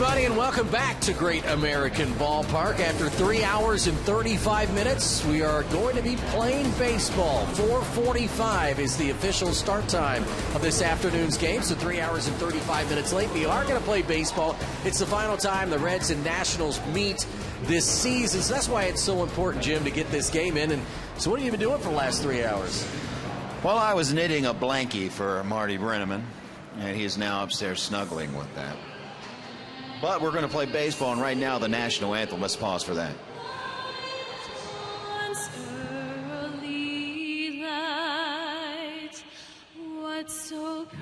everybody, and welcome back to Great American Ballpark. After 3 hours and 35 minutes, we are going to be playing baseball. 4:45 is the official start time of this afternoon's game, so 3 hours and 35 minutes late. We are going to play baseball. It's the final time the Reds and Nationals meet this season, so that's why it's so important, Jim, to get this game in. And so what have you been doing for the last 3 hours? Well, I was knitting a blankie for Marty Brenneman, and he is now upstairs snuggling with that. But we're going to play baseball, and right now the national anthem. Let's pause for that. Early light, what so proudly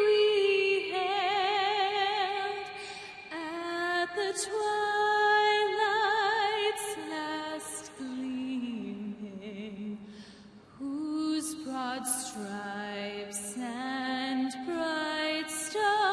we hailed at the twilight's last gleaming, whose broad stripes and bright stars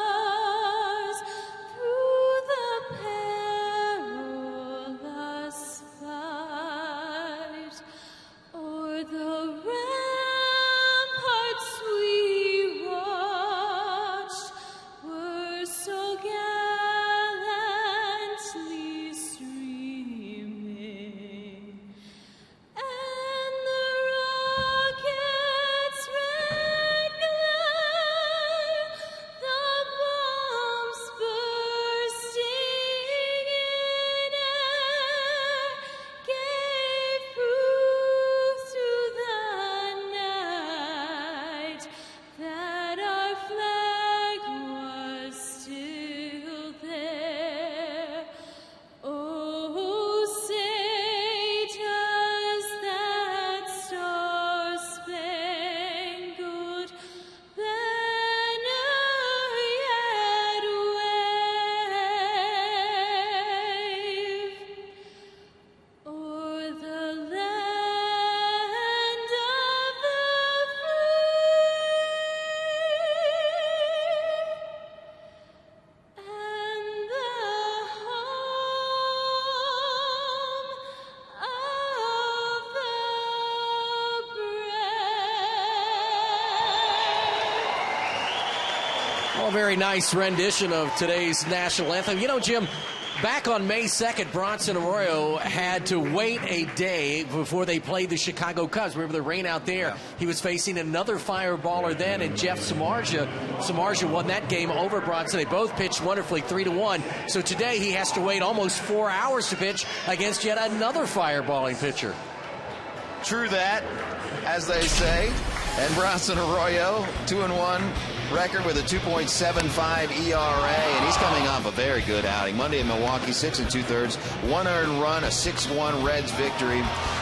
Very nice rendition of today's national anthem. You know, Jim, back on May 2nd, Bronson Arroyo had to wait a day before they played the Chicago Cubs. Remember the rain out there? Yeah. He was facing another fireballer then, and Jeff Samardzija. Samardzija won that game over Bronson. They both pitched wonderfully, 3-1. So today he has to wait almost 4 hours to pitch against yet another fireballing pitcher. True that, as they say. And Bronson Arroyo, 2-1 record with a 2.75 ERA, and he's coming off a very good outing. Monday in Milwaukee, 6 2/3, 1 earned run, a 6-1 Reds victory.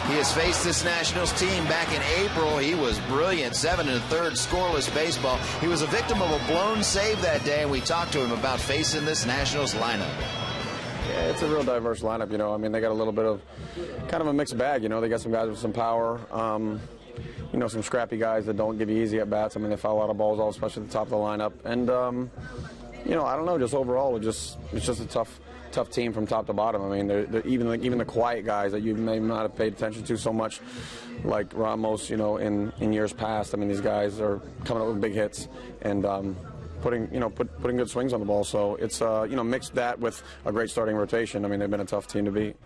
He has faced this Nationals team back in April. He was brilliant, 7 1/3 scoreless baseball. He was a victim of a blown save that day, and we talked to him about facing this Nationals lineup. Yeah, it's a real diverse lineup, you know. I mean, they got a little bit of kind of a mixed bag, you know. They got some guys with some power. You know, some scrappy guys that don't give you easy at-bats. I mean, they foul a lot of balls, especially at the top of the lineup. And, you know, I don't know, just overall, it's just a tough team from top to bottom. I mean, they're even the quiet guys that you may not have paid attention to so much, like Ramos, you know, in years past. I mean, these guys are coming up with big hits and putting good swings on the ball. So it's, you know, mixed that with a great starting rotation. I mean, they've been a tough team to beat.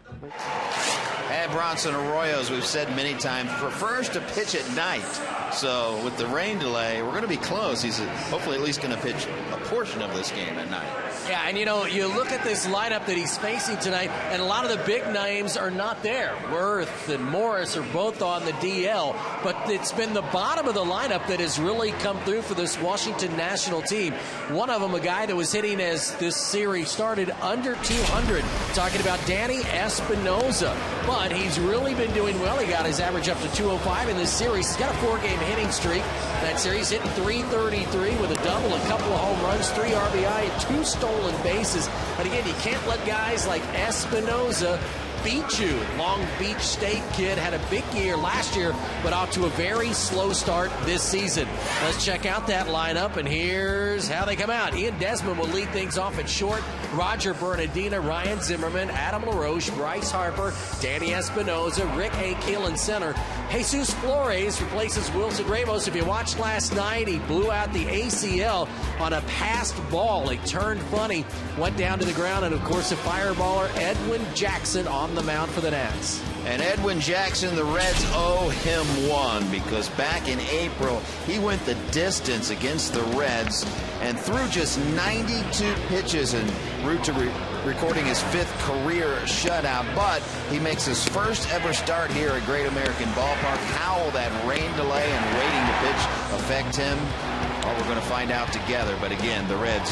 And Bronson Arroyo, as we've said many times, prefers to pitch at night. So with the rain delay, we're going to be close. He's hopefully at least going to pitch a portion of this game at night. Yeah, and you know, you look at this lineup that he's facing tonight, and a lot of the big names are not there. Worth and Morris are both on the DL, but it's been the bottom of the lineup that has really come through for this Washington National team. One of them, a guy that was hitting as this series started under 200, talking about Danny Espinosa. But he's really been doing well. He got his average up to 205 in this series. He's got a 4-game hitting streak. That series hitting .333 with a double, a couple of home runs, 3 RBI, 2 stolen bases. But again, you can't let guys like Espinosa beat you. Long Beach State kid had a big year last year, but off to a very slow start this season. Let's check out that lineup, and here's how they come out. Ian Desmond will lead things off at short. Roger Bernardina, Ryan Zimmerman, Adam LaRoche, Bryce Harper, Danny Espinoza, Rick Akil in center. Jesus Flores replaces Wilson Ramos. If you watched last night, he blew out the ACL on a passed ball. It turned funny, went down to the ground, and of course the fireballer Edwin Jackson on the mound for the Nats. And Edwin Jackson, the Reds owe him one, because back in April, he went the distance against the Reds and threw just 92 pitches en route to recording his 5th career shutout. But he makes his first ever start here at Great American Ballpark. How will that rain delay and waiting to pitch affect him? Well, we're going to find out together. But again, the Reds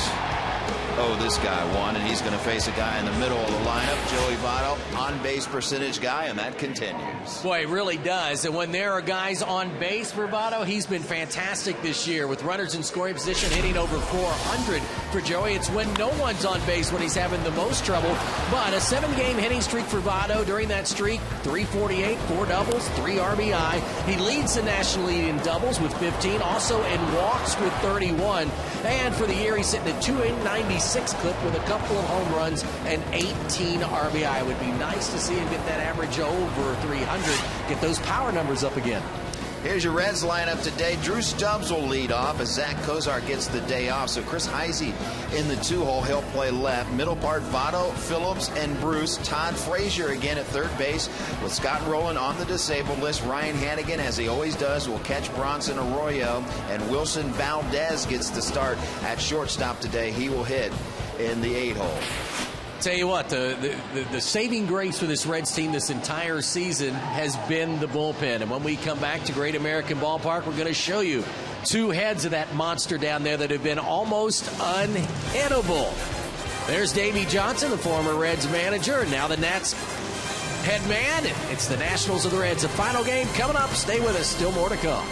owe this guy one, and he's going to face a guy in the middle of the lineup, Joey Votto, on-base percentage guy, and that continues. Boy, it really does. And when there are guys on base for Votto, he's been fantastic this year with runners in scoring position, hitting over 400 for Joey. It's when no one's on base when he's having the most trouble. But a 7-game hitting streak for Votto. During that streak, 348, 4 doubles, 3 RBI. He leads the national lead in doubles with 15, also in walks with 31. And for the year, he's sitting at 296 clip with a couple of home runs and 18 RBI. It would be nice to see him get that average over 300, get those power numbers up again. Here's your Reds lineup today. Drew Stubbs will lead off as Zach Kozar gets the day off. So Chris Heisey in the 2-hole. He'll play left. Middle part, Votto, Phillips, and Bruce. Todd Frazier again at third base with Scott Rowland on the disabled list. Ryan Hannigan, as he always does, will catch Bronson Arroyo. And Wilson Valdez gets the start at shortstop today. He will hit in the 8-hole. Tell you what, the saving grace for this Reds team this entire season has been the bullpen. And when we come back to Great American Ballpark, we're going to show you 2 heads of that monster down there that have been almost unhittable. There's Davey Johnson, the former Reds manager, and now the Nats head man. It's the Nationals of the Reds. A final game coming up. Stay with us. Still more to come.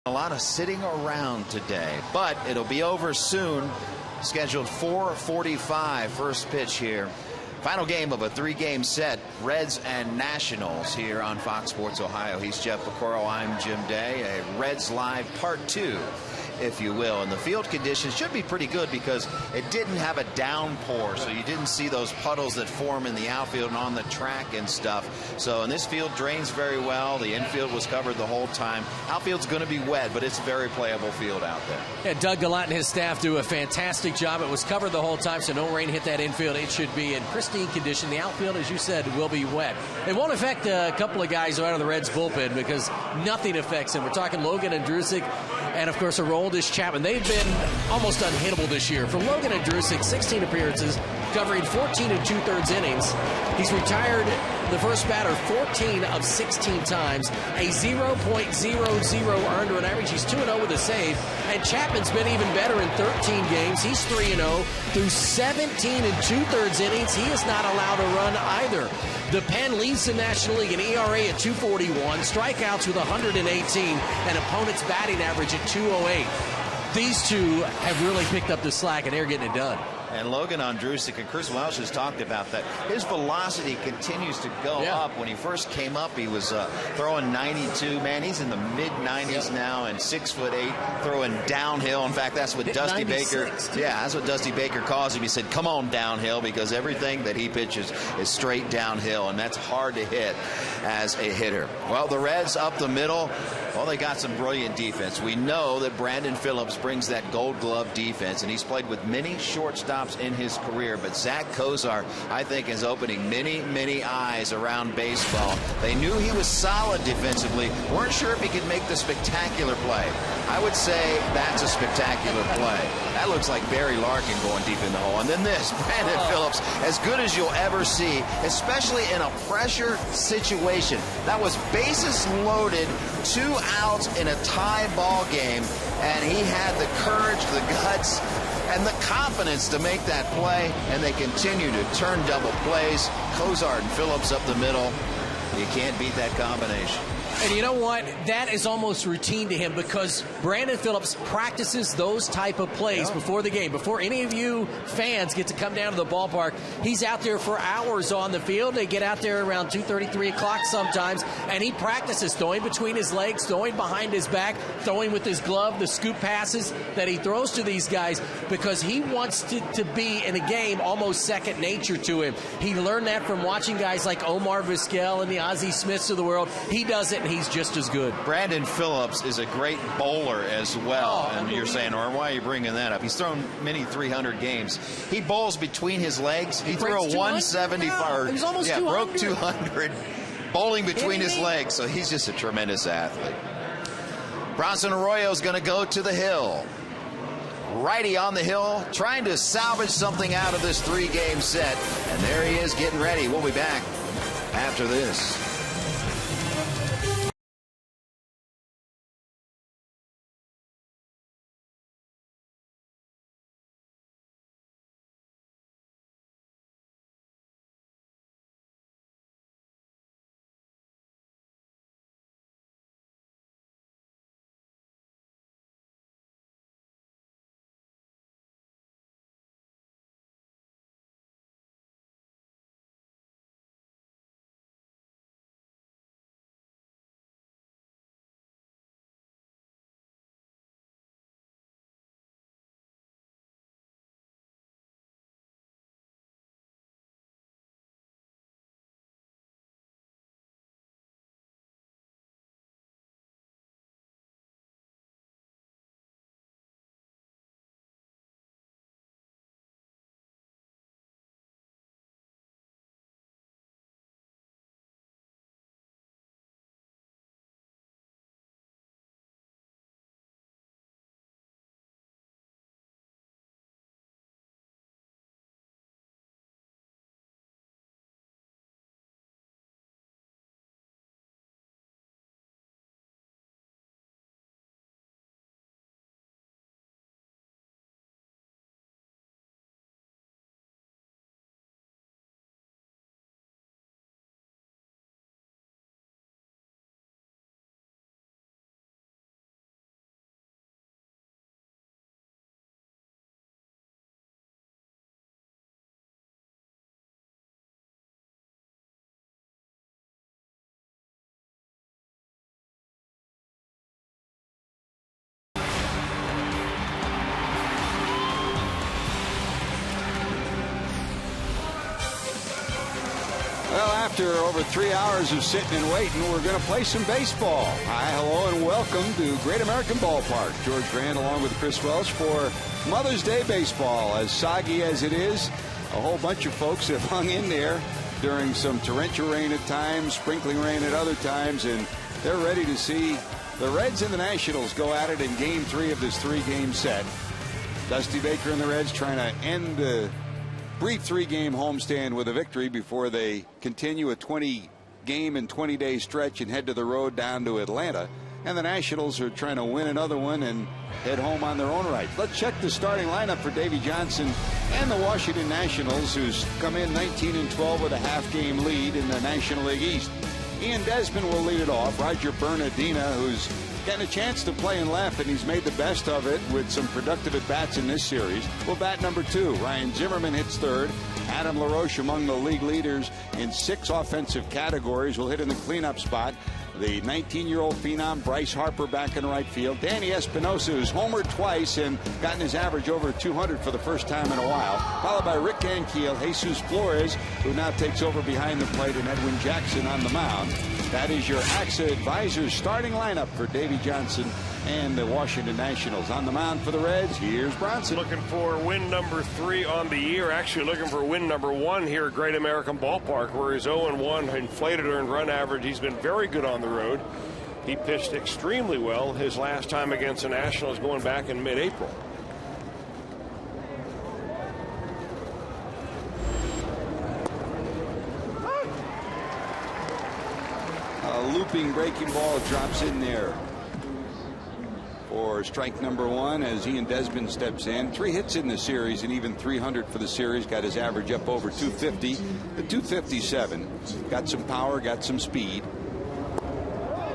A lot of sitting around today, but it'll be over soon. Scheduled 4:45 first pitch here. Final game of a 3-game set, Reds and Nationals here on Fox Sports Ohio. He's Jeff Pecoro, I'm Jim Day. A Reds Live Part 2 if you will. And the field conditions should be pretty good because it didn't have a downpour, so you didn't see those puddles that form in the outfield and on the track and stuff. So, and this field drains very well. The infield was covered the whole time. Outfield's going to be wet, but it's a very playable field out there. Yeah, Doug Galat and his staff do a fantastic job. It was covered the whole time, so no rain hit that infield. It should be in pristine condition. The outfield, as you said, will be wet. It won't affect a couple of guys out of the Reds bullpen because nothing affects him. We're talking Logan and Drusick, and of course Aroldis Chapman. They've been almost unhittable this year. For Logan and Drusick, 16 appearances, covering 14 2/3 innings. He's retired the first batter 14 of 16 times, a 0.00 earned run average. He's 2-0 with a save, and Chapman's been even better in 13 games. He's 3-0 through 17 2/3 innings. He is not allowed to run either. The Pen leads the National League in ERA at 241, strikeouts with 118, and opponent's batting average at 208. These two have really picked up the slack, and they're getting it done. And Logan Ondrusik, and Chris Welsh has talked about that. His velocity continues to go up. When he first came up, he was throwing 92. Man, he's in the mid-90s now, and 6'8", throwing downhill. In fact, that's what Dusty Baker. Yeah, that's what Dusty Baker calls him. He said, "Come on downhill," because everything that he pitches is straight downhill, and that's hard to hit as a hitter. Well, the Reds up the middle. Well, they got some brilliant defense. We know that Brandon Phillips brings that Gold Glove defense, and he's played with many shortstops in his career. But Zach Kozar, I think, is opening many eyes around baseball. They knew he was solid defensively. Weren't sure if he could make the spectacular play. I would say that's a spectacular play. That looks like Barry Larkin going deep in the hole. And then this, Brandon Phillips, as good as you'll ever see, especially in a pressure situation. That was bases loaded, 2 outs in a tie ball game, and he had the courage, the guts, and the confidence to make that play, and they continue to turn double plays. Kozar and Phillips up the middle. You can't beat that combination. And you know what? That is almost routine to him because Brandon Phillips practices those type of plays before the game. Before any of you fans get to come down to the ballpark, he's out there for hours on the field. They get out there around 2:30, 3 o'clock sometimes, and he practices throwing between his legs, throwing behind his back, throwing with his glove, the scoop passes that he throws to these guys because he wants to be in a game almost second nature to him. He learned that from watching guys like Omar Vizquel and the Ozzie Smiths of the world. He does it, and he's just as good. Brandon Phillips is a great bowler as well. And you're saying, or why are you bringing that up? He's thrown many 300 games. He bowls between his legs. He threw a 175. He was almost 200. Broke 200 bowling between his legs. So he's just a tremendous athlete. Bronson Arroyo's going to go to the hill. Righty on the hill, trying to salvage something out of this 3-game set. And there he is getting ready. We'll be back after this. after over 3 hours of sitting and waiting, we're going to play some baseball. Hi, hello, and welcome to Great American Ballpark. George Grant along with Chris Welsh for Mother's Day baseball. As soggy as it is, a whole bunch of folks have hung in there during some torrential rain at times, sprinkling rain at other times, and they're ready to see the Reds and the Nationals go at it in Game 3 of this 3-game set. Dusty Baker and the Reds trying to end the brief 3-game homestand with a victory before they continue a 20-game and 20-day stretch and head to the road down to Atlanta. And the Nationals are trying to win another one and head home on their own right. Let's check the starting lineup for Davey Johnson and the Washington Nationals, who's come in 19-12 with a half-game lead in the National League East. Ian Desmond will lead it off. Roger Bernardina, who's getting a chance to play in left, and he's made the best of it with some productive at-bats in this series, will bat number 2. Ryan Zimmerman hits third. Adam LaRoche, among the league leaders in 6 offensive categories, will hit in the cleanup spot. The 19-year-old phenom Bryce Harper back in right field. Danny Espinosa, who's homered twice and gotten his average over 200 for the first time in a while, followed by Rick Ankiel, Jesus Flores, who now takes over behind the plate, and Edwin Jackson on the mound. That is your AXA Advisors starting lineup for Davey Johnson and the Washington Nationals. On the mound for the Reds, here's Bronson. Looking for win number 3 on the year. Actually looking for win number 1 here at Great American Ballpark, where his 0-1 inflated earned run average. He's been very good on the road. He pitched extremely well his last time against the Nationals going back in mid-April. A looping breaking ball drops in there for strike number 1 as Ian Desmond steps in. 3 hits in the series and even 300 for the series. Got his average up over 250. The 257. Got some power, got some speed.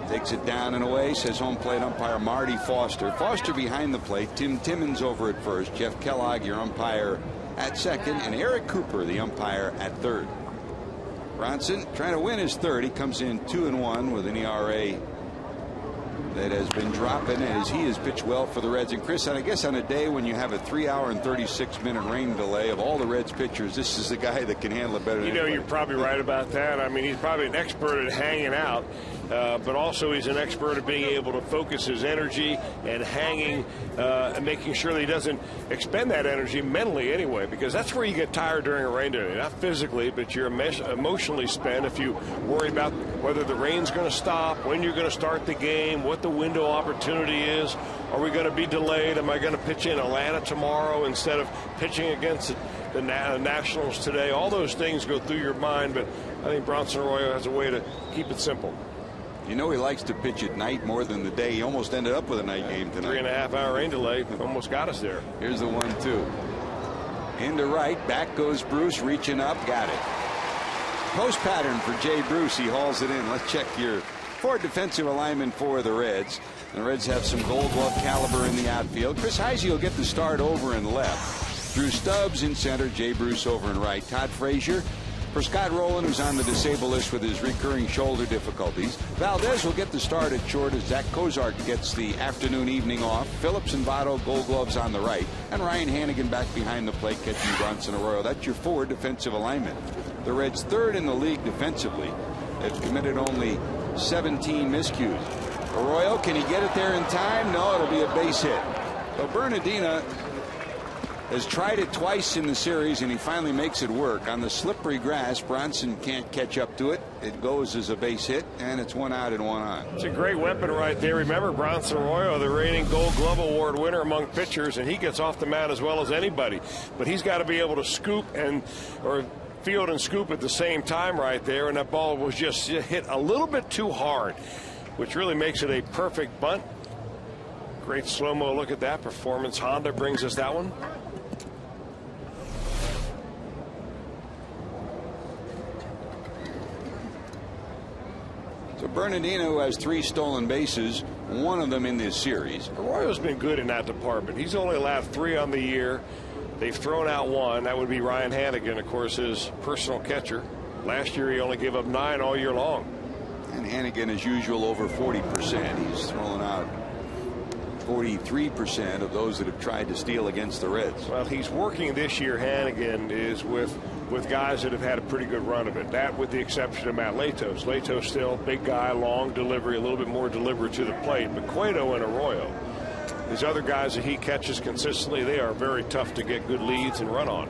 Takes it down and away, says home plate umpire Marty Foster. Foster behind the plate. Tim Timmons over at first. Jeff Kellogg, your umpire, at second. And Eric Cooper, the umpire, at third. Bronson trying to win his third. He comes in 2-1 with an ERA that has been dropping as he has pitched well for the Reds. And Chris, I guess on a day when you have a 3-hour and 36-minute rain delay, of all the Reds pitchers, this is the guy that can handle it better than anybody. You're probably right about that. I mean, he's probably an expert at hanging out, but also he's an expert at being able to focus his energy and hanging and making sure that he doesn't expend that energy mentally anyway, because that's where you get tired during a rain delay. Not physically, but you're emotionally spent if you worry about whether the rain's going to stop, when you're going to start the game, what the window opportunity is. Are we going to be delayed? Am I going to pitch in Atlanta tomorrow instead of pitching against the Nationals today? All those things go through your mind, but I think Bronson Arroyo has a way to keep it simple. You know he likes to pitch at night more than the day. He almost ended up with a night game tonight. 3.5-hour rain delay almost got us there. Here's the 1-2. Into right. Back goes Bruce, reaching up. Got it. Post pattern for Jay Bruce. He hauls it in. Let's check your forward defensive alignment for the Reds. The Reds have some Gold Glove caliber in the outfield. Chris Heisey will get the start over in left. Drew Stubbs in center. Jay Bruce over in right. Todd Frazier for Scott Rowland, who's on the disabled list with his recurring shoulder difficulties. Valdez will get the start at short as Zach Kozart gets the afternoon-evening off. Phillips and Votto, Gold Gloves on the right. And Ryan Hannigan back behind the plate catching Bronson Arroyo. That's your forward defensive alignment. The Reds third in the league defensively. They've committed only 17 miscues. Arroyo, can he get it there in time? No, it'll be a base hit. But Bernardina has tried it twice in the series, and he finally makes it work. On the slippery grass, Bronson can't catch up to it. It goes as a base hit, and it's 1 out and 1 on. It's a great weapon right there. Remember, Bronson Arroyo, the reigning Gold Glove Award winner among pitchers, and he gets off the mound as well as anybody. But he's got to be able to scoop or field and scoop at the same time right there, and that ball was just hit a little bit too hard, which really makes it a perfect bunt. Great slow-mo look at that. Performance Honda brings us that one. So Bernardino has 3 stolen bases, 1 of them in this series. Arroyo's been good in that department. He's only allowed 3 on the year. They've thrown out 1. That would be Ryan Hannigan, of course, his personal catcher. Last year he only gave up 9 all year long. And Hannigan, as usual, over 40%. He's thrown out 43% of those that have tried to steal against the Reds. Well, he's working this year. Hannigan is with with guys that have had a pretty good run of it. That with the exception of Matt Latos. Latos still big guy, long delivery, a little bit more delivery to the plate. But Cueto and Arroyo, these other guys that he catches consistently, they are very tough to get good leads and run on.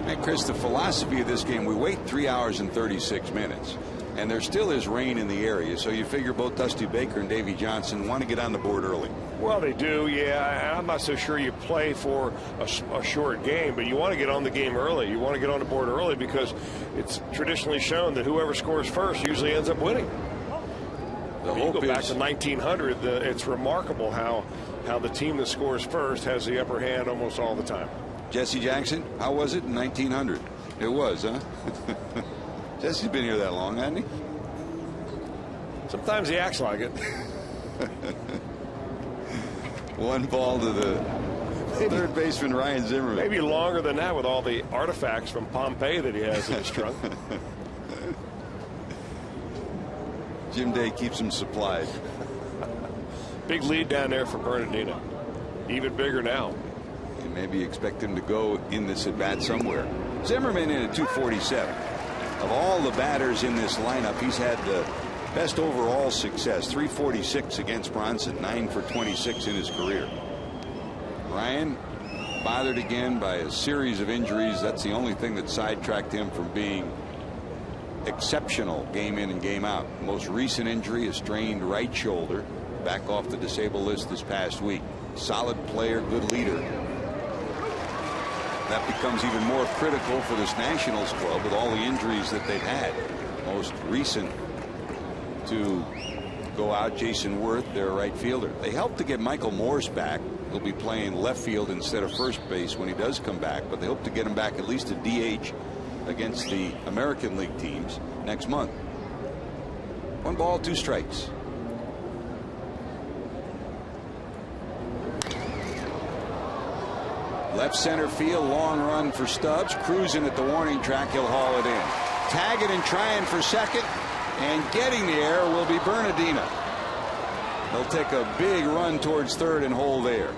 Hey, Chris, the philosophy of this game, we wait 3 hours and 36 minutes. And there still is rain in the area, so you figure both Dusty Baker and Davey Johnson want to get on the board early. Well, they do, yeah. I'm not so sure you play for a short game, but you want to get on the game early. You want to get on the board early because it's traditionally shown that whoever scores first usually ends up winning. The you go hope back is to 1900, it's remarkable how the team that scores first has the upper hand almost all the time. Jesse Jackson, how was it in 1900? It was, huh? Jesse's been here that long, hasn't he? Sometimes he acts like it. 1 ball to the third baseman, Ryan Zimmerman. Maybe longer than that with all the artifacts from Pompeii that he has in his trunk. Jim Day keeps him supplied. Big lead down there for Bernardino. Even bigger now. And maybe expect him to go in this at bat somewhere. Zimmerman in at 247. Of all the batters in this lineup, he's had the best overall success. 346 against Bronson, 9 for 26 in his career. Ryan bothered again by a series of injuries. That's the only thing that sidetracked him from being exceptional game in and game out. Most recent injury, a strained right shoulder, back off the disabled list this past week. Solid player, good leader. That becomes even more critical for this Nationals club with all the injuries that they've had. Most recent to go out, Jason Worth, their right fielder. They helped to get Michael Morse back. He'll be playing left field instead of first base when he does come back, but they hope to get him back at least a DH against the American League teams next month. 1 ball, 2 strikes. Left center field, long run for Stubbs, cruising at the warning track. He'll haul it in. Tagging and trying for second, and getting there will be Bernardino. He'll take a big run towards third and hold there.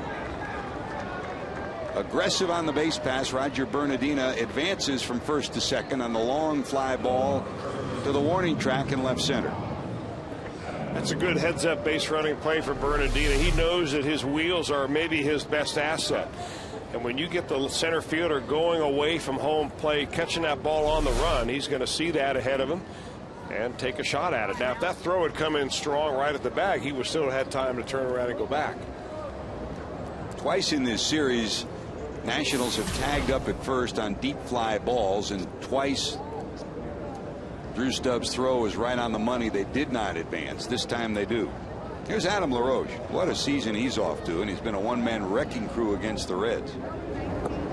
Aggressive on the base pass. Roger Bernardino advances from first to second on the long fly ball to the warning track in left center. That's a good heads up base running play for Bernardino. He knows that his wheels are maybe his best asset. And when you get the center fielder going away from home plate, catching that ball on the run, he's going to see that ahead of him and take a shot at it. Now, if that throw had come in strong right at the bag, he would still have had time to turn around and go back. Twice in this series, Nationals have tagged up at first on deep fly balls, and twice Drew Stubbs' throw was right on the money. They did not advance. This time they do. Here's Adam LaRoche. What a season he's off to, and he's been a one-man wrecking crew against the Reds.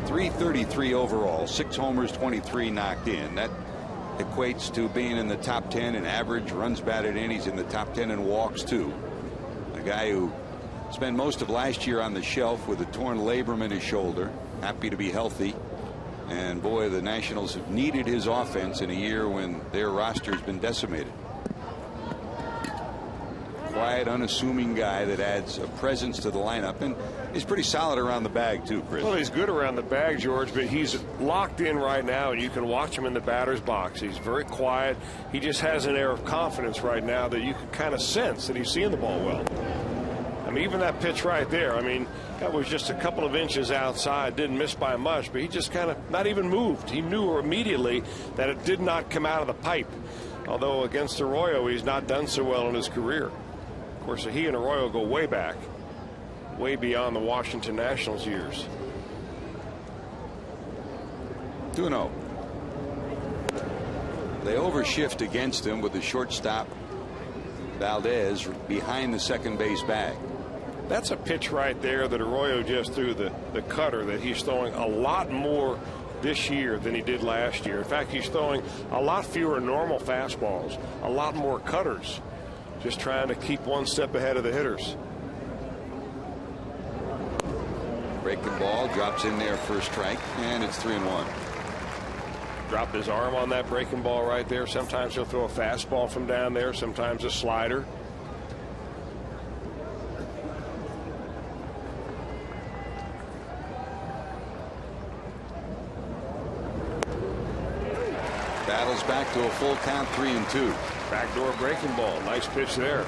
333 overall, 6 homers, 23 knocked in. That equates to being in the top 10 in average runs batted in. He's in the top 10 in walks too. A guy who spent most of last year on the shelf with a torn labrum in his shoulder. Happy to be healthy. And boy, the Nationals have needed his offense in a year when their roster has been decimated. Quiet, unassuming guy that adds a presence to the lineup, and he's pretty solid around the bag too, Chris. Well, he's good around the bag, George, but he's locked in right now, and you can watch him in the batter's box. He's very quiet. He just has an air of confidence right now that you can kind of sense that he's seeing the ball well. I mean, even that pitch right there, I mean, that was just a couple of inches outside, didn't miss by much, but he just kind of not even moved. He knew immediately that it did not come out of the pipe. Although against Arroyo, he's not done so well in his career. Of course, he and Arroyo go way back, way beyond the Washington Nationals years. 2-0. They overshift against him with the shortstop Valdez behind the second base bag. That's a pitch right there that Arroyo just threw, the cutter that he's throwing a lot more this year than he did last year. In fact, he's throwing a lot fewer normal fastballs, a lot more cutters, just trying to keep one step ahead of the hitters. Breaking ball drops in there for a strike, and it's 3-1. Dropped his arm on that breaking ball right there. Sometimes he'll throw a fastball from down there, sometimes a slider. Battles back to a full count, 3-2. Backdoor breaking ball. Nice pitch there.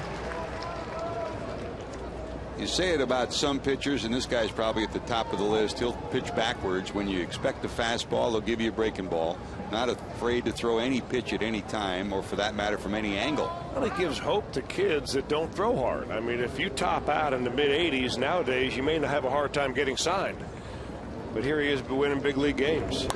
You say it about some pitchers, and this guy's probably at the top of the list. He'll pitch backwards. When you expect a fastball, they'll give you a breaking ball. Not afraid to throw any pitch at any time, or for that matter, from any angle. Well, it gives hope to kids that don't throw hard. I mean, if you top out in the mid-80s nowadays, you may not have a hard time getting signed. But here he is winning big league games.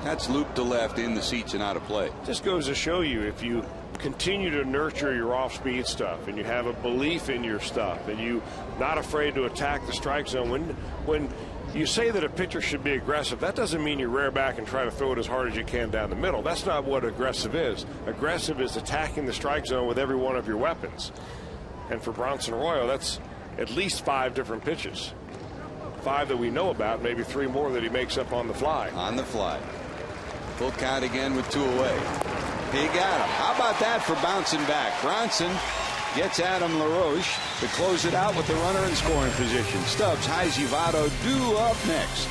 That's loop to left in the seats and out of play. Just goes to show you, if you continue to nurture your off-speed stuff and you have a belief in your stuff and you not afraid to attack the strike zone, when you say that a pitcher should be aggressive, that doesn't mean you rear back and try to throw it as hard as you can down the middle. That's not what aggressive is. Aggressive is attacking the strike zone with every one of your weapons. And for Bronson Arroyo, that's at least 5 different pitches. 5 that we know about, maybe 3 more that he makes up on the fly. On the fly. Full count again with 2 away. He got him. How about that for bouncing back? Bronson gets Adam LaRoche to close it out with the runner in scoring position. Stubbs, Heisey, Votto due up next.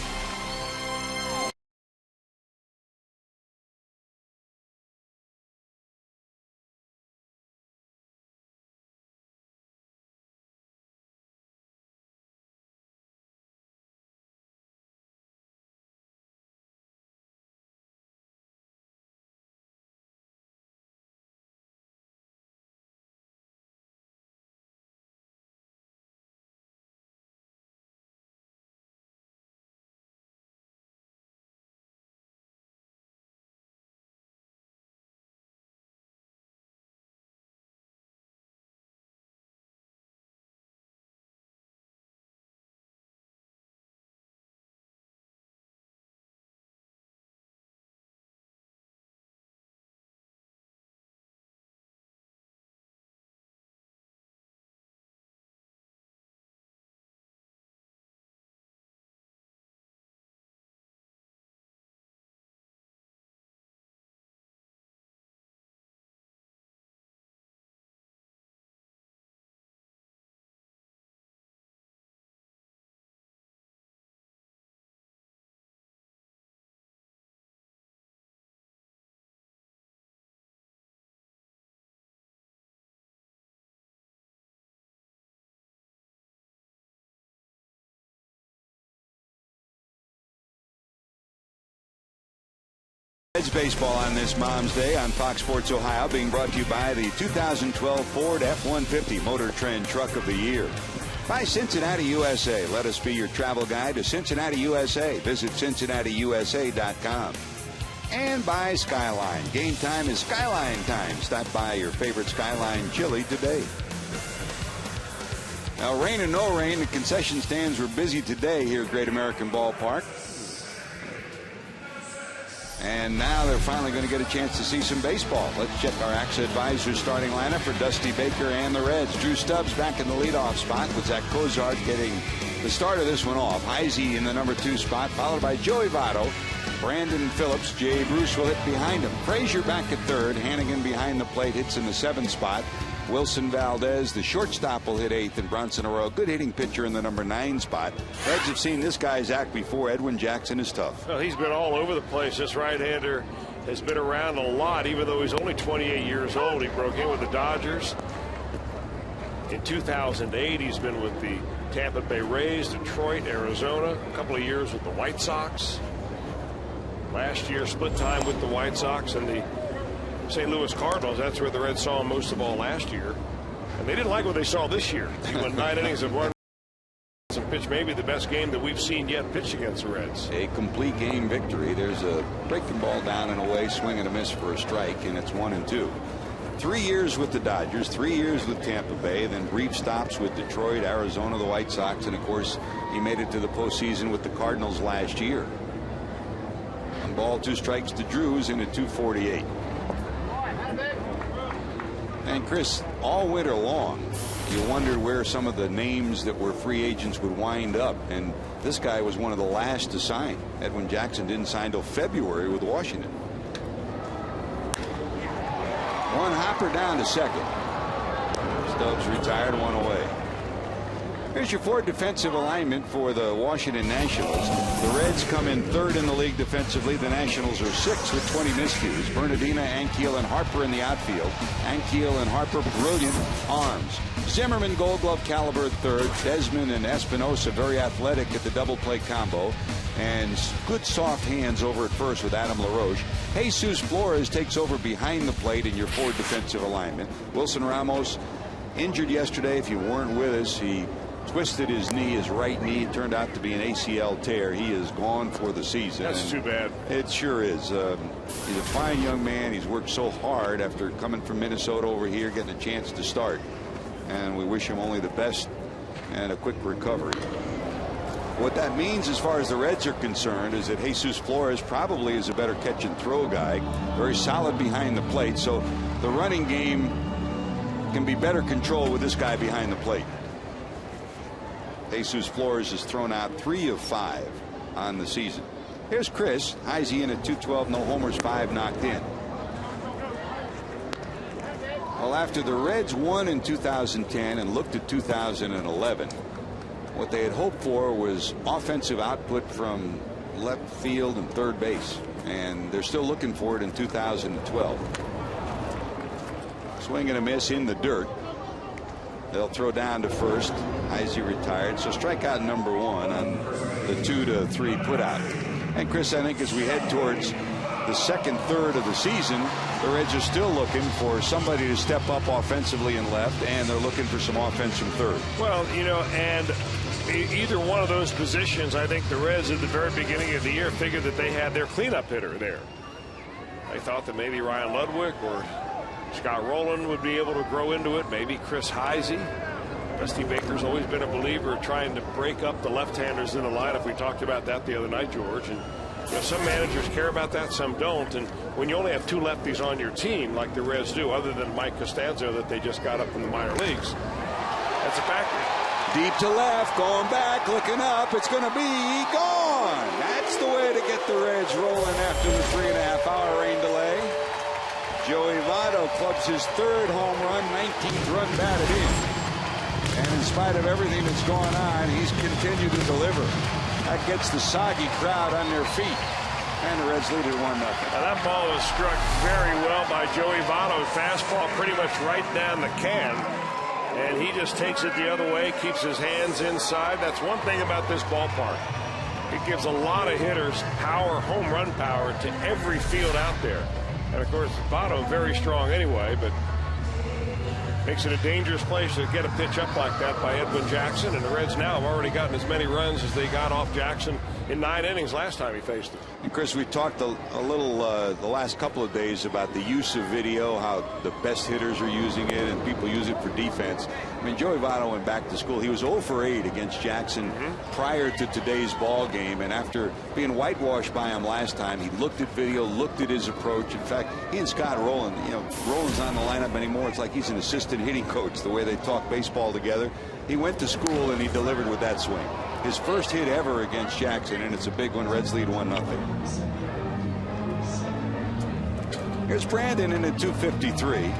Reds baseball on this Mom's Day on Fox Sports Ohio, being brought to you by the 2012 Ford F-150 Motor Trend Truck of the Year. By Cincinnati USA. Let us be your travel guide to Cincinnati USA. Visit CincinnatiUSA.com. And by Skyline. Game time is Skyline time. Stop by your favorite Skyline chili today. Now, rain or no rain, the concession stands were busy today here at Great American Ballpark. And now they're finally going to get a chance to see some baseball. Let's check our AXA Advisors starting lineup for Dusty Baker and the Reds. Drew Stubbs back in the leadoff spot with Zach Cozart getting the start of this one off. Heisey in the number 2 spot, followed by Joey Votto. Brandon Phillips, Jay Bruce will hit behind him. Frazier back at 3rd. Hannigan behind the plate hits in the 7th spot. Wilson Valdez, the shortstop, will hit 8th, and Bronson Arroyo, good hitting pitcher in the number 9 spot. Reds have seen this guy's act before. Edwin Jackson is tough. Well, he's been all over the place. This right-hander has been around a lot, even though he's only 28 years old. He broke in with the Dodgers. In 2008, he's been with the Tampa Bay Rays, Detroit, Arizona, a couple of years with the White Sox. Last year, split time with the White Sox and the St. Louis Cardinals. That's where the Reds saw him most of all last year. And they didn't like what they saw this year. He went 9 innings of 1 and pitched maybe the best game that we've seen yet pitched against the Reds. A complete game victory. There's a breaking ball down and away, swing and a miss for a strike, and it's 1-2. 3 years with the Dodgers, 3 years with Tampa Bay, then brief stops with Detroit, Arizona, the White Sox, and of course he made it to the postseason with the Cardinals last year. 1 ball, 2 strikes to Drew's in at 248. And Chris, all winter long, you wondered where some of the names that were free agents would wind up, and this guy was one of the last to sign. Edwin Jackson didn't sign till February with Washington. 1 hopper down to 2nd. Stubbs retired, 1 away. Here's your four defensive alignment for the Washington Nationals. The Reds come in third in the league defensively. The Nationals are sixth with 20 miscues. Bernardina, Ankiel, and Harper in the outfield. Ankiel and Harper, brilliant arms. Zimmerman, Gold Glove caliber at third. Desmond and Espinosa, very athletic at the double play combo. And good soft hands over at first with Adam LaRoche. Jesus Flores takes over behind the plate in your four defensive alignment. Wilson Ramos, injured yesterday. If you weren't with us, he twisted his knee, his right knee. It turned out to be an ACL tear. He is gone for the season. That's too bad. It sure is. He's a fine young man. He's worked so hard after coming from Minnesota over here, getting a chance to start. And we wish him only the best and a quick recovery. What that means as far as the Reds are concerned is that Jesus Flores probably is a better catch and throw guy. Very solid behind the plate. So the running game can be better controlled with this guy behind the plate. Jesus Flores has thrown out 3 of 5 on the season. Here's Chris. Heisey in at 212, no homers, 5 knocked in. Well, after the Reds won in 2010 and looked at 2011, what they had hoped for was offensive output from left field and third base, and they're still looking for it in 2012. Swing and a miss in the dirt. They'll throw down to first. Heisey retired. So strikeout number 1 on the 2-3 putout. And Chris, I think as we head towards the second third of the season, the Reds are still looking for somebody to step up offensively in left, and they're looking for some offense from third. Well, you know, and either one of those positions, I think the Reds at the very beginning of the year figured that they had their cleanup hitter there. They thought that maybe Ryan Ludwig or Scott Rowland would be able to grow into it. Maybe Chris Heisey. Dusty Baker's always been a believer of trying to break up the left-handers in the lineup. We talked about that the other night, George. And you know, some managers care about that, some don't. And when you only have 2 lefties on your team, like the Reds do, other than Mike Costanzo that they just got up from the minor leagues, that's a factor. Deep to left, going back, looking up. It's going to be gone. That's the way to get the Reds rolling after the 3.5-hour rain delay. Joey Votto clubs his 3rd home run, 19th run batted in. And in spite of everything that's going on, he's continued to deliver. That gets the soggy crowd on their feet. And the Reds lead at 1-0. Now that ball was struck very well by Joey Votto. Fastball pretty much right down the can. And he just takes it the other way, keeps his hands inside. That's one thing about this ballpark. It gives a lot of hitters power, home run power to every field out there. And of course, Votto very strong anyway, but makes it a dangerous place to get a pitch up like that by Edwin Jackson. And the Reds now have already gotten as many runs as they got off Jackson in 9 innings last time he faced him. And Chris, we talked a little the last couple of days about the use of video, how the best hitters are using it and people use it for defense. I mean, Joey Votto went back to school. He was 0 for 8 against Jackson prior to today's ball game, and after being whitewashed by him last time, he looked at video, looked at his approach. In fact, he and Scott Rowland, you know, Rowland's not in the lineup anymore. It's like he's an assistant hitting coach, the way they talk baseball together. He went to school and he delivered with that swing. His first hit ever against Jackson, and it's a big one. Reds lead 1-0. Here's Brandon in at 253.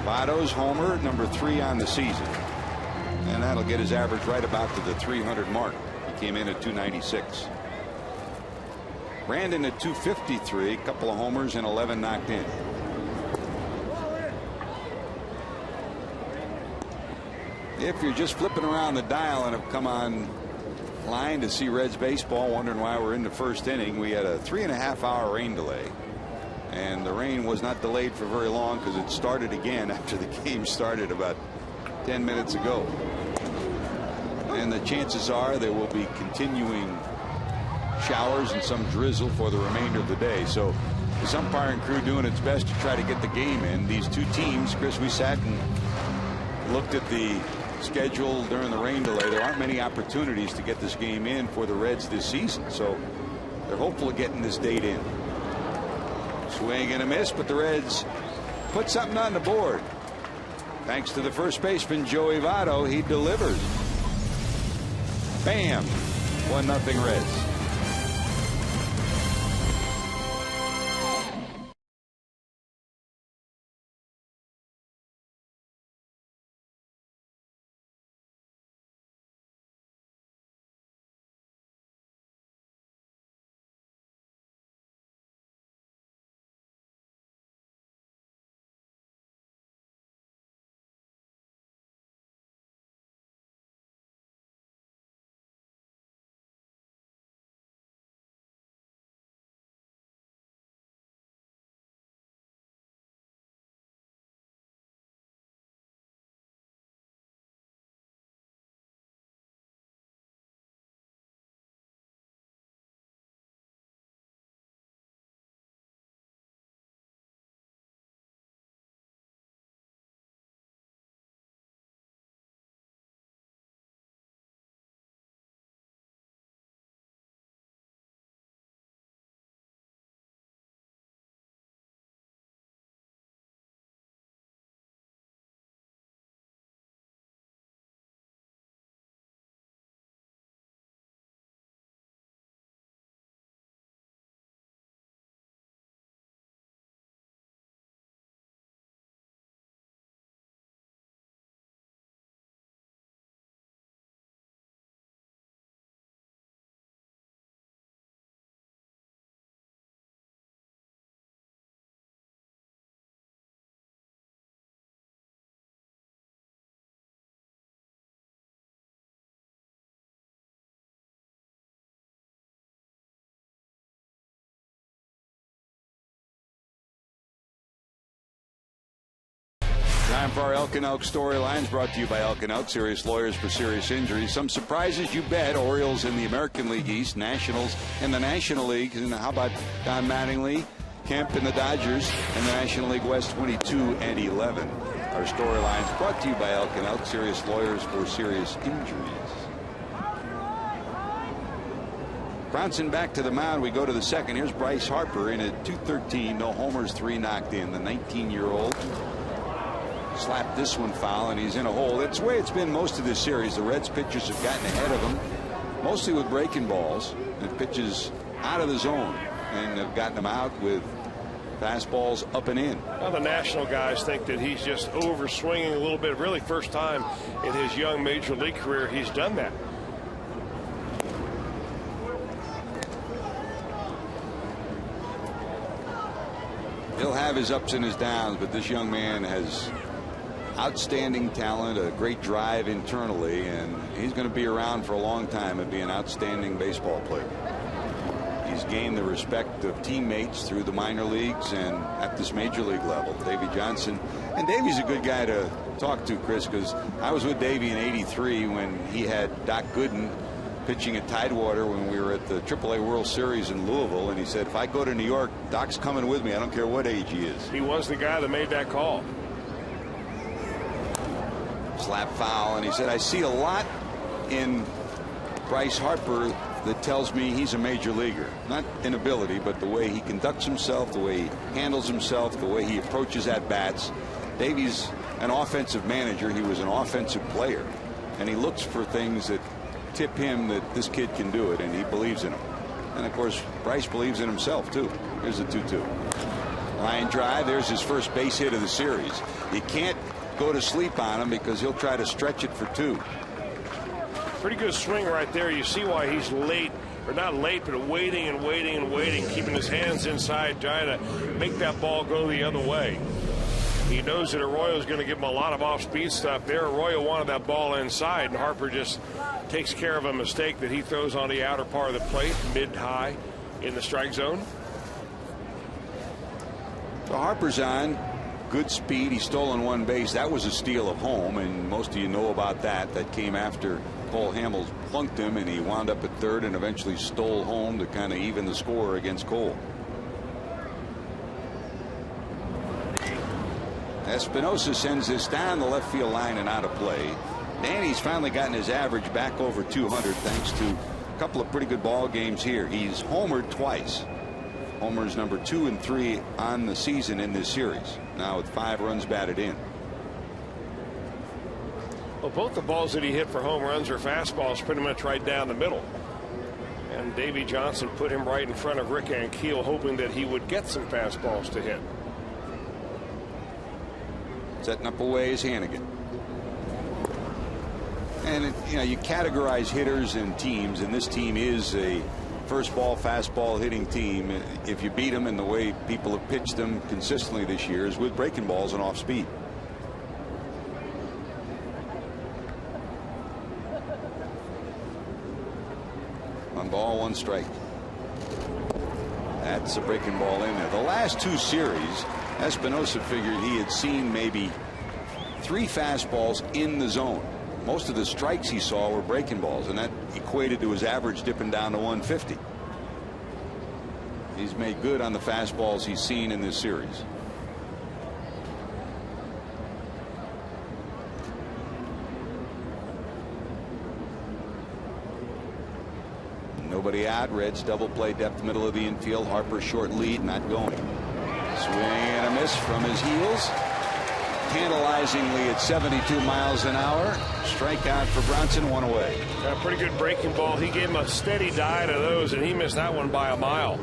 Votto's homer, number 3 on the season. And that'll get his average right about to the 300 mark. He came in at 296. Brandon at 253, a couple of homers and 11 knocked in. If you're just flipping around the dial and have come on line to see Reds baseball, wondering why we're in the first inning, we had a 3.5-hour rain delay. And the rain was not delayed for very long because it started again after the game started about 10 minutes ago. And the chances are there will be continuing showers and some drizzle for the remainder of the day. So this umpiring crew doing its best to try to get the game in. These two teams, Chris, we sat and looked at the schedule during the rain delay. There aren't many opportunities to get this game in for the Reds this season. So they're hopeful of getting this date in. Swing and a miss, but the Reds put something on the board. Thanks to the first baseman, Joey Votto. He delivers. Bam. 1-0 Reds. Time for our Elk and Elk storylines, brought to you by Elk and Elk, serious lawyers for serious injuries. Some surprises, you bet. Orioles in the American League East, Nationals in the National League. And how about Don Mattingly, Kemp in the Dodgers in the National League West, 22-11. Our storylines brought to you by Elk and Elk, serious lawyers for serious injuries. Bronson back to the mound. We go to the second. Here's Bryce Harper in at 213. No homers, 3 knocked in. The 19-year-old slapped this one foul, and he's in a hole. That's the way it's been most of this series. The Reds pitchers have gotten ahead of him, mostly with breaking balls and pitches out of the zone, and have gotten them out with fastballs up and in. Well, the National guys think that he's just over swinging a little bit. Really, first time in his young major league career he's done that. He'll have his ups and his downs, but this young man has outstanding talent, a great drive internally, and he's going to be around for a long time and be an outstanding baseball player. He's gained the respect of teammates through the minor leagues and at this major league level. Davey Johnson, and Davey's a good guy to talk to, Chris, because I was with Davey in '83 when he had Doc Gooden pitching at Tidewater when we were at the AAA World Series in Louisville, and he said, if I go to New York, Doc's coming with me. I don't care what age he is. He was the guy that made that call. Slap foul, and he said, I see a lot in Bryce Harper that tells me he's a major leaguer. Not in ability, but the way he conducts himself, the way he handles himself, the way he approaches at bats. Davey's an offensive manager. He was an offensive player, and he looks for things that tip him that this kid can do it, and he believes in him. And of course, Bryce believes in himself too. Here's the 2-2. Line drive. There's his first base hit of the series. You can't go to sleep on him because he'll try to stretch it for 2. Pretty good swing right there. You see why he's late, or not late, but waiting and waiting and waiting, keeping his hands inside, trying to make that ball go the other way. He knows that Arroyo's going to give him a lot of off-speed stuff there. Arroyo wanted that ball inside, and Harper just takes care of a mistake that he throws on the outer part of the plate, mid-high in the strike zone. So Harper's on. Good speed. He's stolen 1 base. That was a steal of home, and most of you know about that. That came after Cole Hamels plunked him, and he wound up at third and eventually stole home to kind of even the score against Cole. Espinosa sends this down the left field line and out of play. Danny's finally gotten his average back over 200 thanks to a couple of pretty good ball games here. He's homered twice. Homers number 2 and 3 on the season in this series. Now with 5 runs batted in. Well, both the balls that he hit for home runs are fastballs pretty much right down the middle. And Davey Johnson put him right in front of Rick Ankiel, hoping that he would get some fastballs to hit. Setting up away is Hannigan. And you know, you categorize hitters and teams, and this team is a first ball fastball hitting team. If you beat them in the way people have pitched them consistently this year is with breaking balls and off speed. One ball, 1 strike. That's a breaking ball in there. The last 2 series, Espinosa figured he had seen maybe 3 fastballs in the zone. Most of the strikes he saw were breaking balls, and that equated to his average dipping down to 150. He's made good on the fastballs he's seen in this series. Nobody out. Reds double play, depth middle of the infield. Harper short lead, not going. Swing and a miss from his heels. Tantalizingly at 72 miles an hour. Strikeout for Bronson, 1 away. A pretty good breaking ball. He gave him a steady diet of those, and he missed that one by a mile.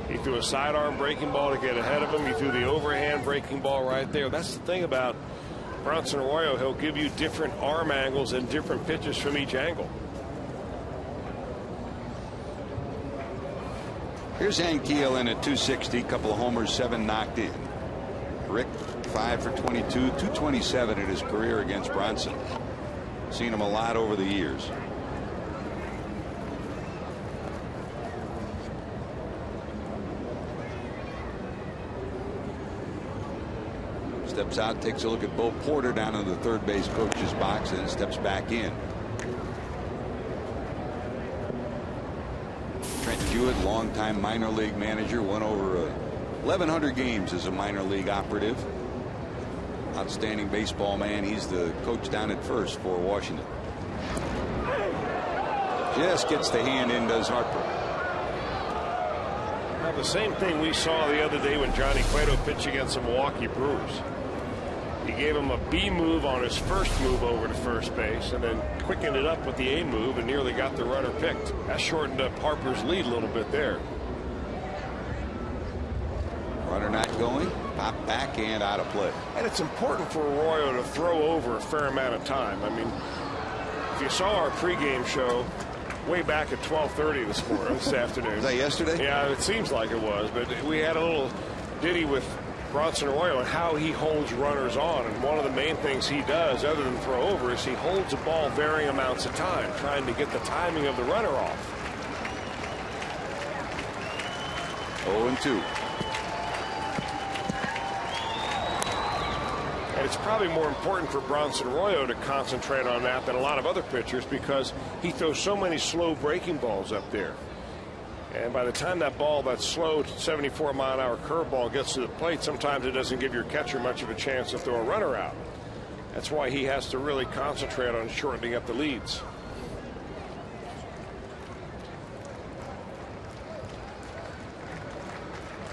He threw a sidearm breaking ball to get ahead of him. He threw the overhand breaking ball right there. That's the thing about Bronson Arroyo. He'll give you different arm angles and different pitches from each angle. Here's Ankiel in at 260, couple of homers, 7 knocked in. Rick 5 for 22, 227 in his career against Bronson. Seen him a lot over the years. steps out, takes a look at Bo Porter down in the third base coach's box, and then steps back in. Trent Jewett, longtime minor league manager, won over 1,100 games as a minor league operative. Outstanding baseball man. He's the coach down at first for Washington. Just gets the hand in, does Harper. Now, the same thing we saw the other day when Johnny Cueto pitched against the Milwaukee Brewers. He gave him a B move on his first move over to first base, and then quickened it up with the A move and nearly got the runner picked. That shortened up Harper's lead a little bit there. Runner not going, pop back and out of play. And it's important for Arroyo to throw over a fair amount of time. I mean, if you saw our pregame show way back at 12:30 this afternoon. Was that yesterday? Yeah, it seems like it was, but we had a little ditty with Bronson Arroyo and how he holds runners on. And one of the main things he does, other than throw over, is he holds the ball varying amounts of time, trying to get the timing of the runner off. 0-2. And it's probably more important for Bronson Arroyo to concentrate on that than a lot of other pitchers, because he throws so many slow breaking balls up there. And by the time that ball, that slow 74-mile-an-hour curveball gets to the plate, sometimes it doesn't give your catcher much of a chance to throw a runner out. That's why he has to really concentrate on shortening up the leads.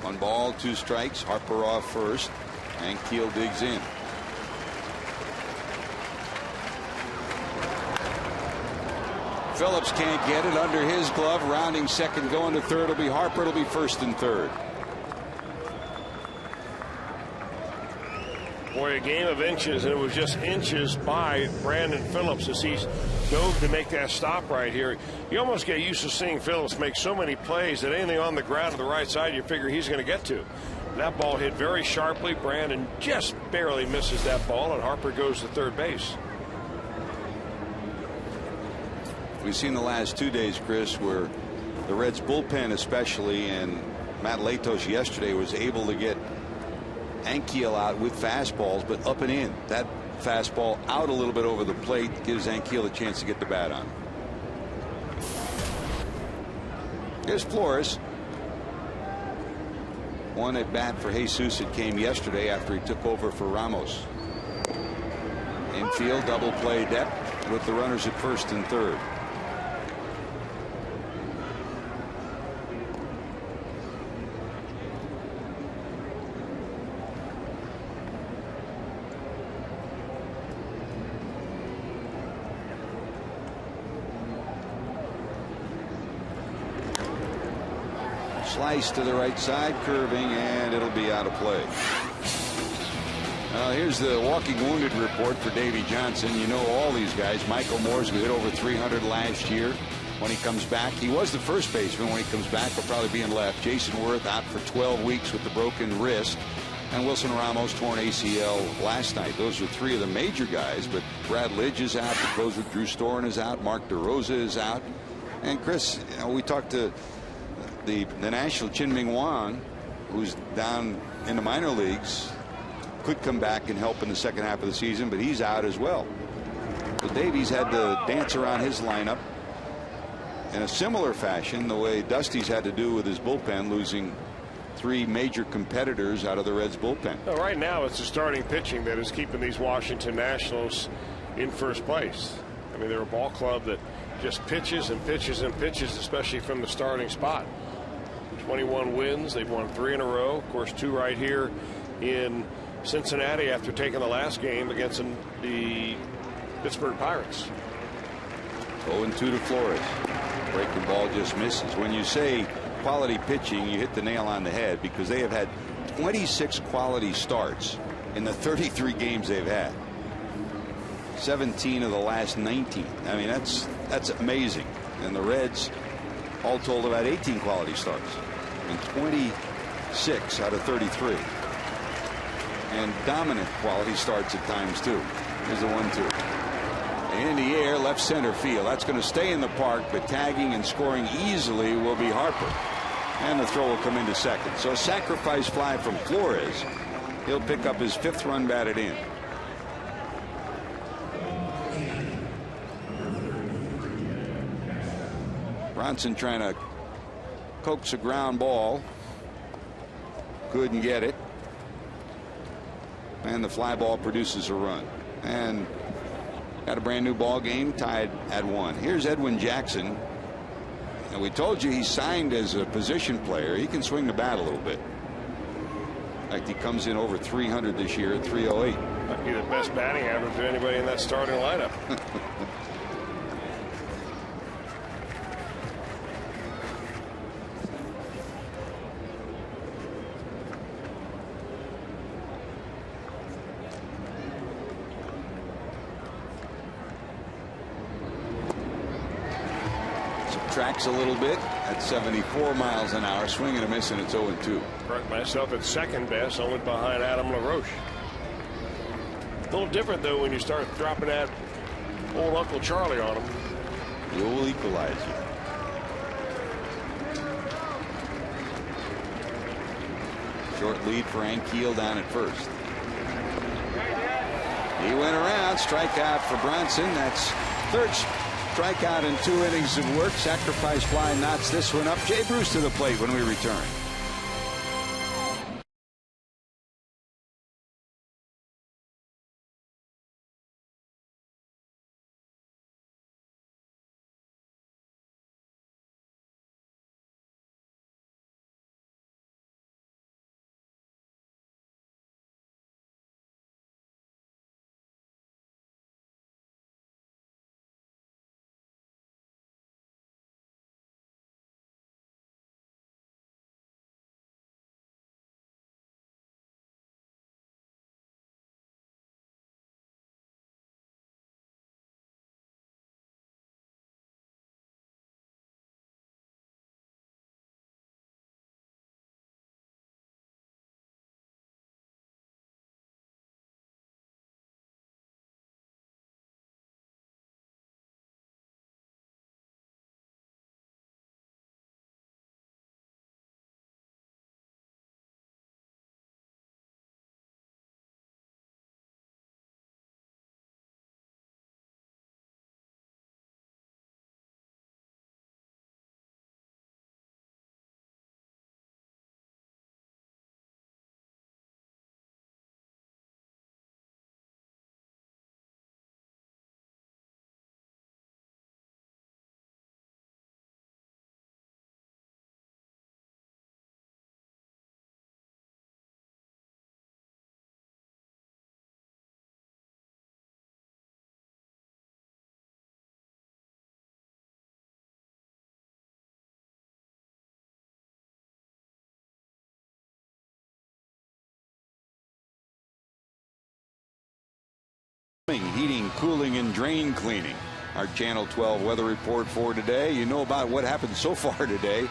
One ball, 2 strikes. Harper off first, and Keel digs in. Phillips can't get it under his glove. Rounding second, going to third will be Harper. It'll be first and third. Boy, a game of inches, and it was just inches by Brandon Phillips as he dove to make that stop right here. You almost get used to seeing Phillips make so many plays that anything on the ground to the right side you figure he's going to get to. And that ball hit very sharply. Brandon just barely misses that ball, and Harper goes to third base. We've seen the last 2 days, Chris, where the Reds bullpen especially, and Matt Latos yesterday was able to get Ankiel out with fastballs, but up and in. That fastball out a little bit over the plate gives Ankiel a chance to get the bat on. Here's Flores. One at bat for Jesus. It came yesterday after he took over for Ramos. Infield double play depth with the runners at first and third. Slice to the right side, curving, and it'll be out of play. Here's the walking wounded report for Davey Johnson. You know all these guys. Michael Moore's who hit over 300 last year. When he comes back, he was the first baseman. When he comes back, he'll probably be in left. Jason Worth out for 12 weeks with the broken wrist. And Wilson Ramos torn ACL last night. Those are 3 of the major guys. But Brad Lidge is out. The closer Drew Storen is out. Mark DeRosa is out. And Chris, we talked to the national Chin-Ming Wan, who's down in the minor leagues, could come back and help in the second half of the season, but he's out as well. So Davies had to dance around his lineup in a similar fashion, the way Dusty's had to do with his bullpen, losing 3 major competitors out of the Reds bullpen. Well, right now it's the starting pitching that is keeping these Washington Nationals in first place. I mean, they're a ball club that just pitches and pitches and pitches, especially from the starting spot. 21 wins. They've won 3 in a row. Of course, 2 right here in Cincinnati after taking the last game against the Pittsburgh Pirates. 0-2 to Flores. Breaking ball just misses. When you say quality pitching, you hit the nail on the head, because they have had 26 quality starts in the 33 games they've had. 17 of the last 19. I mean, that's amazing. And the Reds all told about 18 quality starts and 26 out of 33. And dominant quality starts at times too. Here's the 1-2. In the air, left center field. That's going to stay in the park, but tagging and scoring easily will be Harper. And the throw will come into second. So a sacrifice fly from Flores. He'll pick up his 5th run batted in. Bronson trying to coax a ground ball. Couldn't get it. And the fly ball produces a run. And got a brand new ball game, tied at 1. Here's Edwin Jackson. And we told you he signed as a position player. He can swing the bat a little bit. In fact, he comes in over 300 this year at 308. Might be the best batting average of anybody in that starting lineup. Tracks a little bit at 74 miles an hour, swing and a miss, and it's 0-2. Correct myself at second best, only behind Adam LaRoche. A little different though when you start dropping that old Uncle Charlie on him. The old equalizer. Short lead for Ankiel down at first. He went around, strikeout for Bronson. That's 3rd strikeout in 2 innings of work. Sacrifice fly knots this one up. Jay Bruce to the plate when we return. Heating, cooling, and drain cleaning. Our Channel 12 weather report for today. You know about what happened so far today.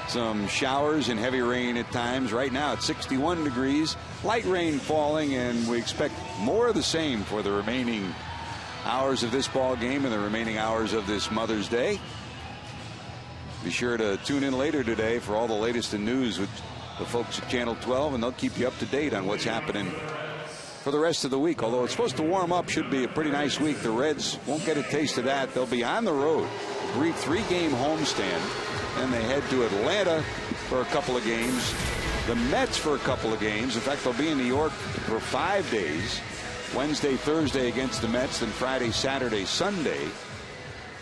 Some showers and heavy rain at times. Right now it's 61 degrees. Light rain falling, and we expect more of the same for the remaining hours of this ball game and the remaining hours of this Mother's Day. Be sure to tune in later today for all the latest in news with the folks at Channel 12, and they'll keep you up to date on what's happening for the rest of the week. Although it's supposed to warm up, should be a pretty nice week. The Reds won't get a taste of that. They'll be on the road. Brief 3-game homestand. Then they head to Atlanta for a couple of games. The Mets for a couple of games. In fact, they'll be in New York for 5 days. Wednesday, Thursday against the Mets, then Friday, Saturday, Sunday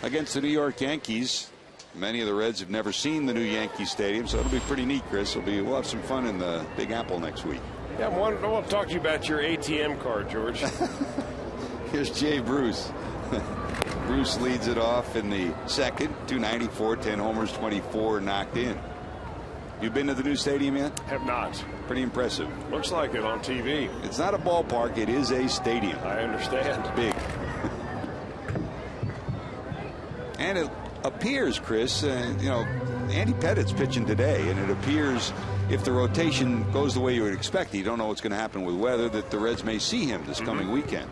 against the New York Yankees. Many of the Reds have never seen the new Yankee Stadium, so it'll be pretty neat, Chris. We'll have some fun in the Big Apple next week. Yeah, I want to talk to you about your ATM card, George. Here's Jay Bruce. Bruce leads it off in the second. 294, 10 homers, 24 knocked in. You been to the new stadium yet? Have not. Pretty impressive. Looks like it on TV. It's not a ballpark. It is a stadium. I understand. It's big. And it appears, Chris, Andy Pettit's pitching today, and it appears if the rotation goes the way you would expect, you don't know what's going to happen with weather, that the Reds may see him this coming weekend.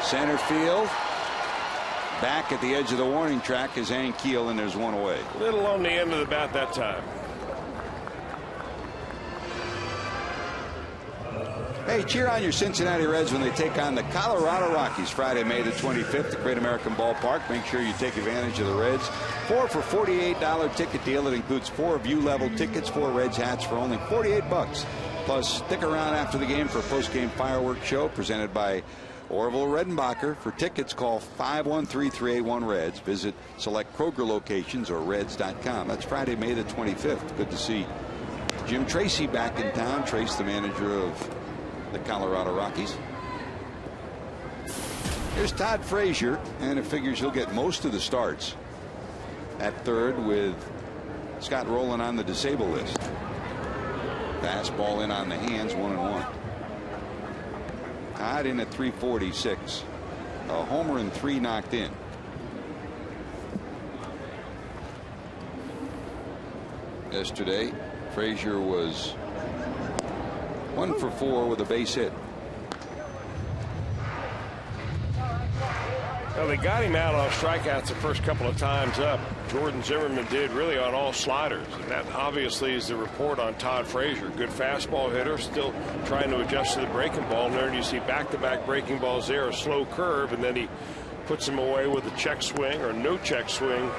Center field. Back at the edge of the warning track is Ankiel, and there's one away. A little on the end of the bat that time. Hey, cheer on your Cincinnati Reds when they take on the Colorado Rockies Friday, May the 25th at Great American Ballpark. Make sure you take advantage of the Reds. 4 for $48 ticket deal. It includes 4 view-level tickets, 4 Reds hats for only $48. Plus, stick around after the game for a post-game fireworks show presented by Orville Redenbacher. For tickets, call 513-381-REDS. Visit select Kroger locations or reds.com. That's Friday, May the 25th. Good to see Jim Tracy back in town. Trace, the manager of the Colorado Rockies. Here's Todd Frazier, and it figures he'll get most of the starts at third with Scott Rowland on the disabled list. Fastball in on the hands, 1-1. Todd in at 346. A homer and 3 knocked in. Yesterday, Frazier was 1 for 4 with a base hit. Well, they got him out on strikeouts the first couple of times up. Jordan Zimmerman did really on all sliders. And that obviously is the report on Todd Frazier. Good fastball hitter, still trying to adjust to the breaking ball. And there you see back-to-back breaking balls there, a slow curve, and then he puts him away with a check swing or no check swing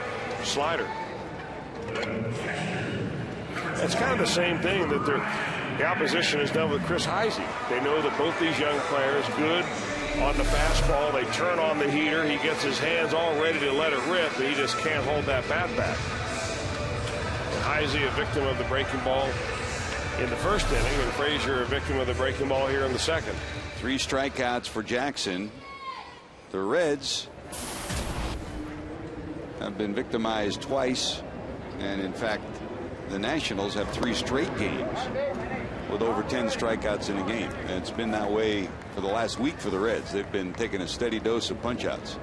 slider. It's kind of the same thing that the opposition has done with Chris Heisey. They know that both these young players good on the fastball. They turn on the heater. He gets his hands all ready to let it rip, but he just can't hold that bat back. And Heisey a victim of the breaking ball in the first inning, and Frazier a victim of the breaking ball here in the second. 3 strikeouts for Jackson. The Reds have been victimized twice, and in fact the Nationals have 3 straight games with over 10 strikeouts in a game. And it's been that way for the last week for the Reds. They've been taking a steady dose of punch-outs.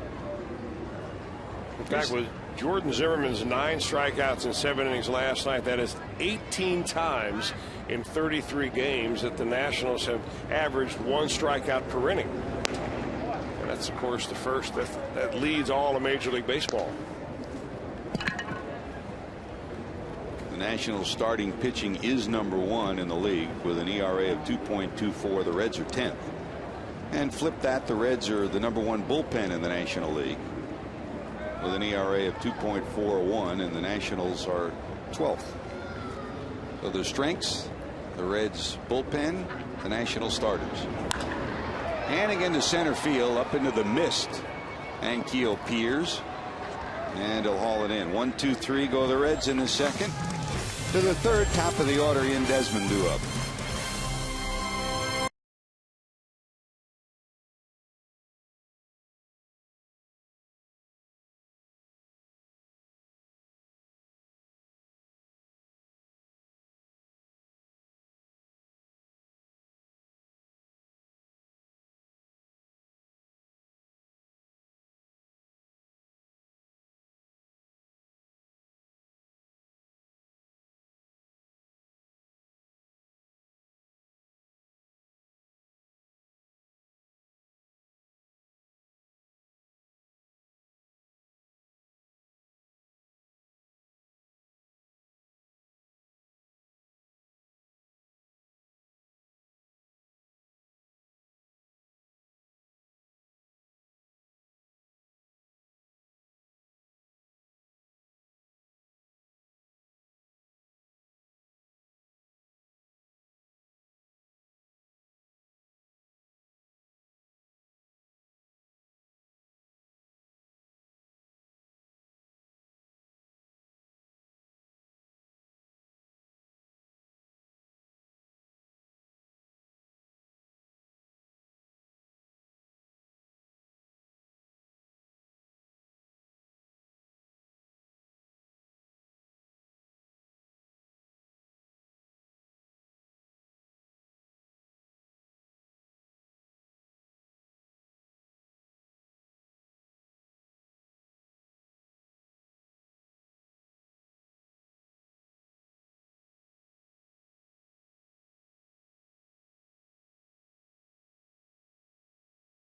In fact, with Jordan Zimmerman's 9 strikeouts in 7 innings last night, that is 18 times in 33 games that the Nationals have averaged 1 strikeout per inning. And that's, of course, the first that leads all of Major League Baseball. The Nationals starting pitching is #1 in the league with an ERA of 2.24. The Reds are 10th. And flip that, the Reds are the #1 bullpen in the National League with an ERA of 2.41, and the Nationals are 12th. So their strengths, the Reds bullpen, the National starters. And again to center field, up into the mist. Ankiel Piers, and he'll haul it in. 1, 2, 3 go the Reds in the second. To the third, top of the order, in Desmond Duop.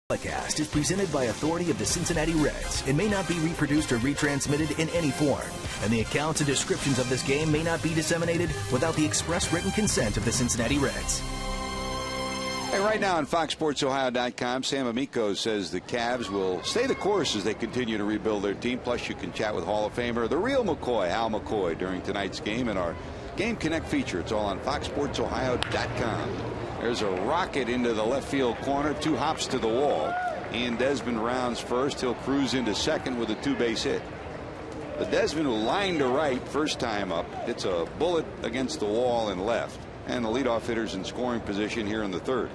Telecast is presented by authority of the Cincinnati Reds and may not be reproduced or retransmitted in any form. And the accounts and descriptions of this game may not be disseminated without the express written consent of the Cincinnati Reds. Hey, right now on FoxSportsOhio.com, Sam Amico says the Cavs will stay the course as they continue to rebuild their team. Plus, you can chat with Hall of Famer, the real McCoy, Hal McCoy, during tonight's game in our Game Connect feature. It's all on FoxSportsOhio.com. There's a rocket into the left field corner, 2 hops to the wall. Ian Desmond rounds first. He'll cruise into second with a 2-base hit. The Desmond, who lined to right first time up, hits a bullet against the wall and left. And the leadoff hitter's in scoring position here in the third.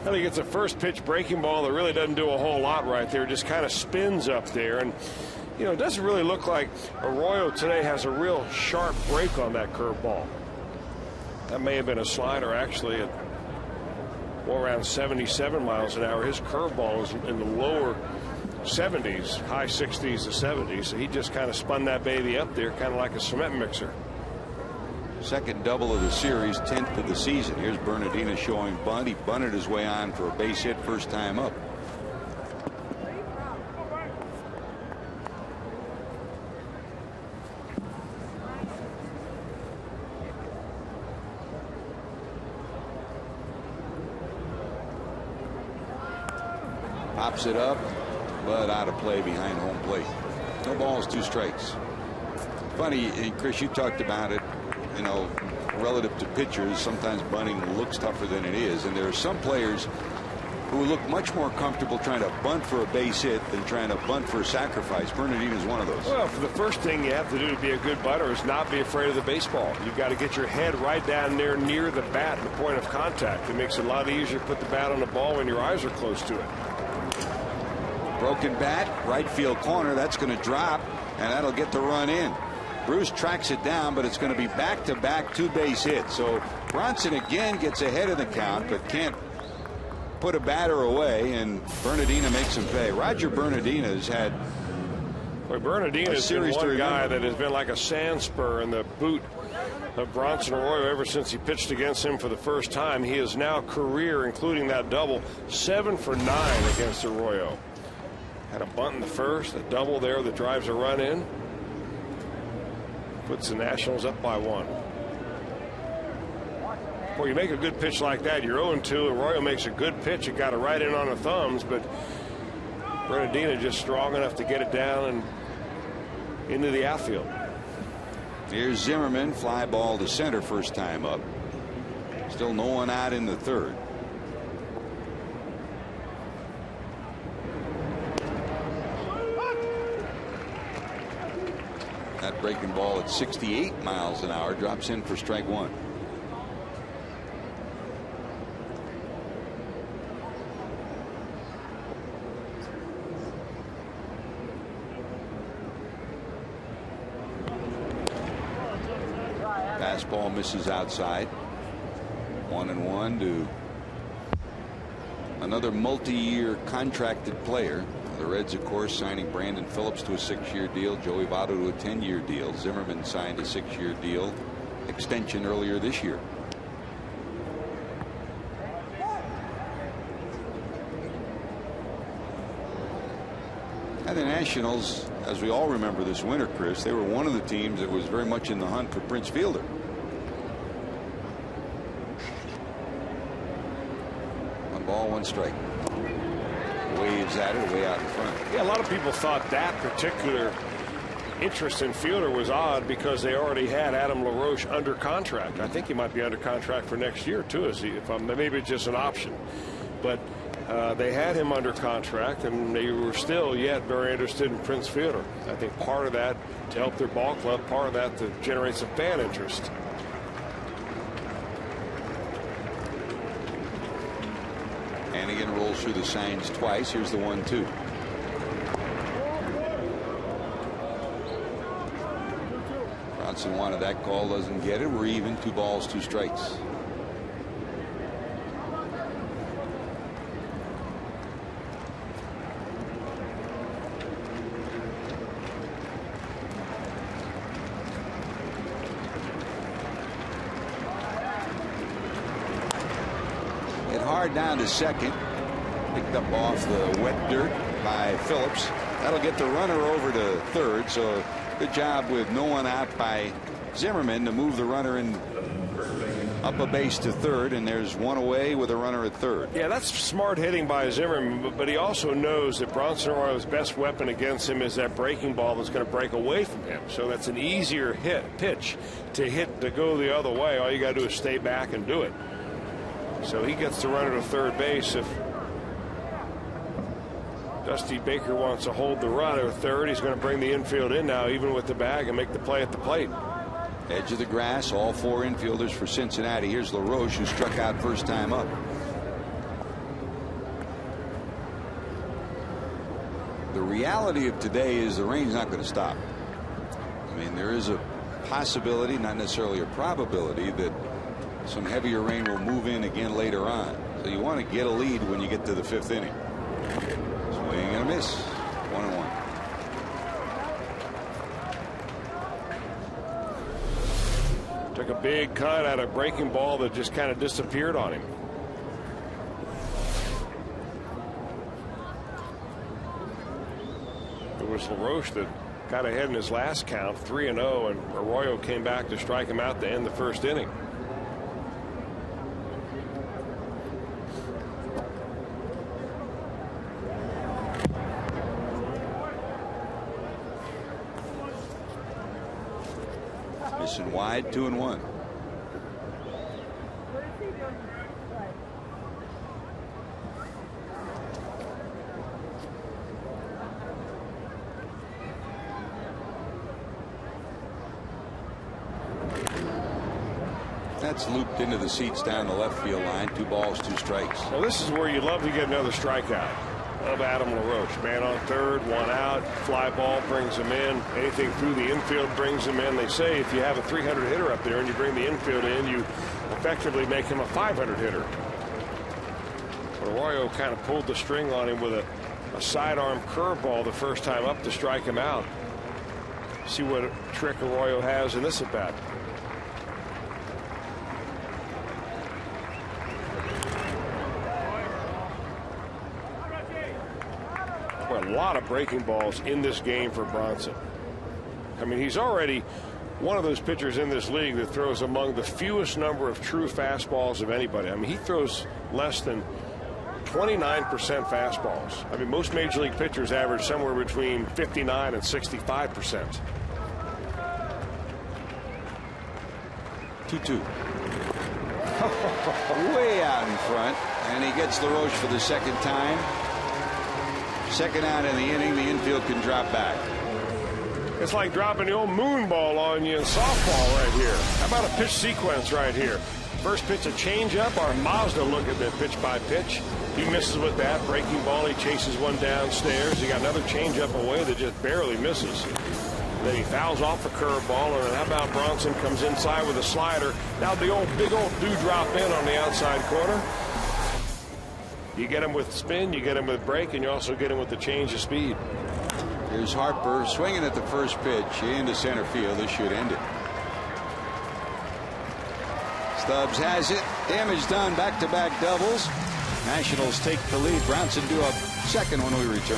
Well, he gets a first pitch breaking ball that really doesn't do a whole lot right there. Just kind of spins up there. And, you know, it doesn't really look like Arroyo today has a real sharp break on that curveball. That may have been a slider, actually, at around 77 miles an hour. His curveball is in the lower 70s, high 60s to 70s. So he just kind of spun that baby up there, kind of like a cement mixer. Second double of the series, 10th of the season. Here's Bernardino showing bunt. He bunted his way on for a base hit first time up. Pops it up, but out of play behind home plate. No balls, 2 strikes. Funny, and Chris, you talked about it, you know, relative to pitchers. Sometimes bunting looks tougher than it is, and there are some players who look much more comfortable trying to bunt for a base hit than trying to bunt for a sacrifice. Bernardino is one of those. Well, for the first thing you have to do to be a good bunter is not be afraid of the baseball. You've got to get your head right down there near the bat, the point of contact. It makes it a lot easier to put the bat on the ball when your eyes are close to it. Broken bat, right field corner. That's going to drop, and that'll get the run in. Bruce tracks it down, but it's going to be back-to-back 2-base hits. So Bronson again gets ahead of the count, but can't put a batter away, and Bernardino makes him pay. Roger Bernardino's had Bernardino's been one guy that has been like a sand spur in the boot of Bronson Arroyo ever since he pitched against him for the first time. He is now career, including that double, 7 for 9 against Arroyo. Had a bunt in the first, a double there that drives a run in. Puts the Nationals up by 1. Well, you make a good pitch like that, you're 0-2. Arroyo makes a good pitch. It got it right in on the thumbs, but Bernardino just strong enough to get it down and into the outfield. Here's Zimmerman, fly ball to center first time up. Still no one out in the third. That breaking ball at 68 miles an hour drops in for strike 1. Fastball misses outside. 1-1 to another multi-year contracted player. The Reds, of course, signing Brandon Phillips to a 6-year deal, Joey Votto to a 10-year deal. Zimmerman signed a 6-year deal extension earlier this year. And the Nationals, as we all remember this winter, Chris, they were one of the teams that was very much in the hunt for Prince Fielder. 1 ball, 1 strike. Waves at it way out in front. Yeah, a lot of people thought that particular interest in Fielder was odd because they already had Adam LaRoche under contract. I think he might be under contract for next year too, maybe it's just an option. But they had him under contract, and they were still yet very interested in Prince Fielder. I think part of that to help their ball club, part of that to generate some fan interest. Hannigan rolls through the signs twice. Here's the 1-2. Bronson wanted that call, doesn't get it. We're even, 2 balls, 2 strikes. Down to second, picked up off the wet dirt by Phillips. That'll get the runner over to third. So good job with no one out by Zimmerman to move the runner in up a base to third, and there's one away with a runner at third. Yeah, that's smart hitting by Zimmerman, but he also knows that Bronson Arroyo's best weapon against him is that breaking ball that's going to break away from him. So that's an easier pitch to go the other way. All you got to do is stay back and do it. So he gets the runner to third base. If Dusty Baker wants to hold the runner at third, he's going to bring the infield in now, even with the bag, and make the play at the plate. Edge of the grass, all four infielders for Cincinnati. Here's LaRoche, who struck out first time up. The reality of today is the rain's not going to stop. I mean, there is a possibility, not necessarily a probability, that some heavier rain will move in again later on. So you want to get a lead when you get to the fifth inning. Swing and a miss. 1-1. Took a big cut at a breaking ball that just kind of disappeared on him. It was LaRoche that got ahead in his last count, 3-0, and Arroyo came back to strike him out to end the first inning. Missing wide, 2-1. That's looped into the seats down the left field line. 2 balls, 2 strikes. Well, this is where you'd love to get another strikeout of Adam LaRoche. Man on third, 1 out. Fly ball brings him in. Anything through the infield brings him in. They say if you have a 300 hitter up there and you bring the infield in, you effectively make him a 500 hitter. But Arroyo kind of pulled the string on him with a sidearm curveball the first time up to strike him out. See what trick Arroyo has in this at bat. A lot of breaking balls in this game for Bronson. I mean, he's already one of those pitchers in this league that throws among the fewest number of true fastballs of anybody. I mean, he throws less than 29% fastballs. I mean, most major league pitchers average somewhere between 59 and 65%. 2-2. Way out in front, and he gets LaRoche for the second time. Second out in the inning, the infield can drop back. It's like dropping the old moon ball on you in softball right here. How about a pitch sequence right here? First pitch, a changeup. Our Mazda look at that pitch by pitch. He misses with that breaking ball. He chases one downstairs. He got another changeup away that just barely misses. Then he fouls off a curveball, and then how about Bronson comes inside with a slider. Now the big old dewdrop in on the outside corner. You get him with spin, you get him with break, and you also get him with the change of speed. Here's Harper swinging at the first pitch into center field. This should end it. Stubbs has it. Damage done. Back-to-back doubles. Nationals take the lead. Bronson due up second when we return.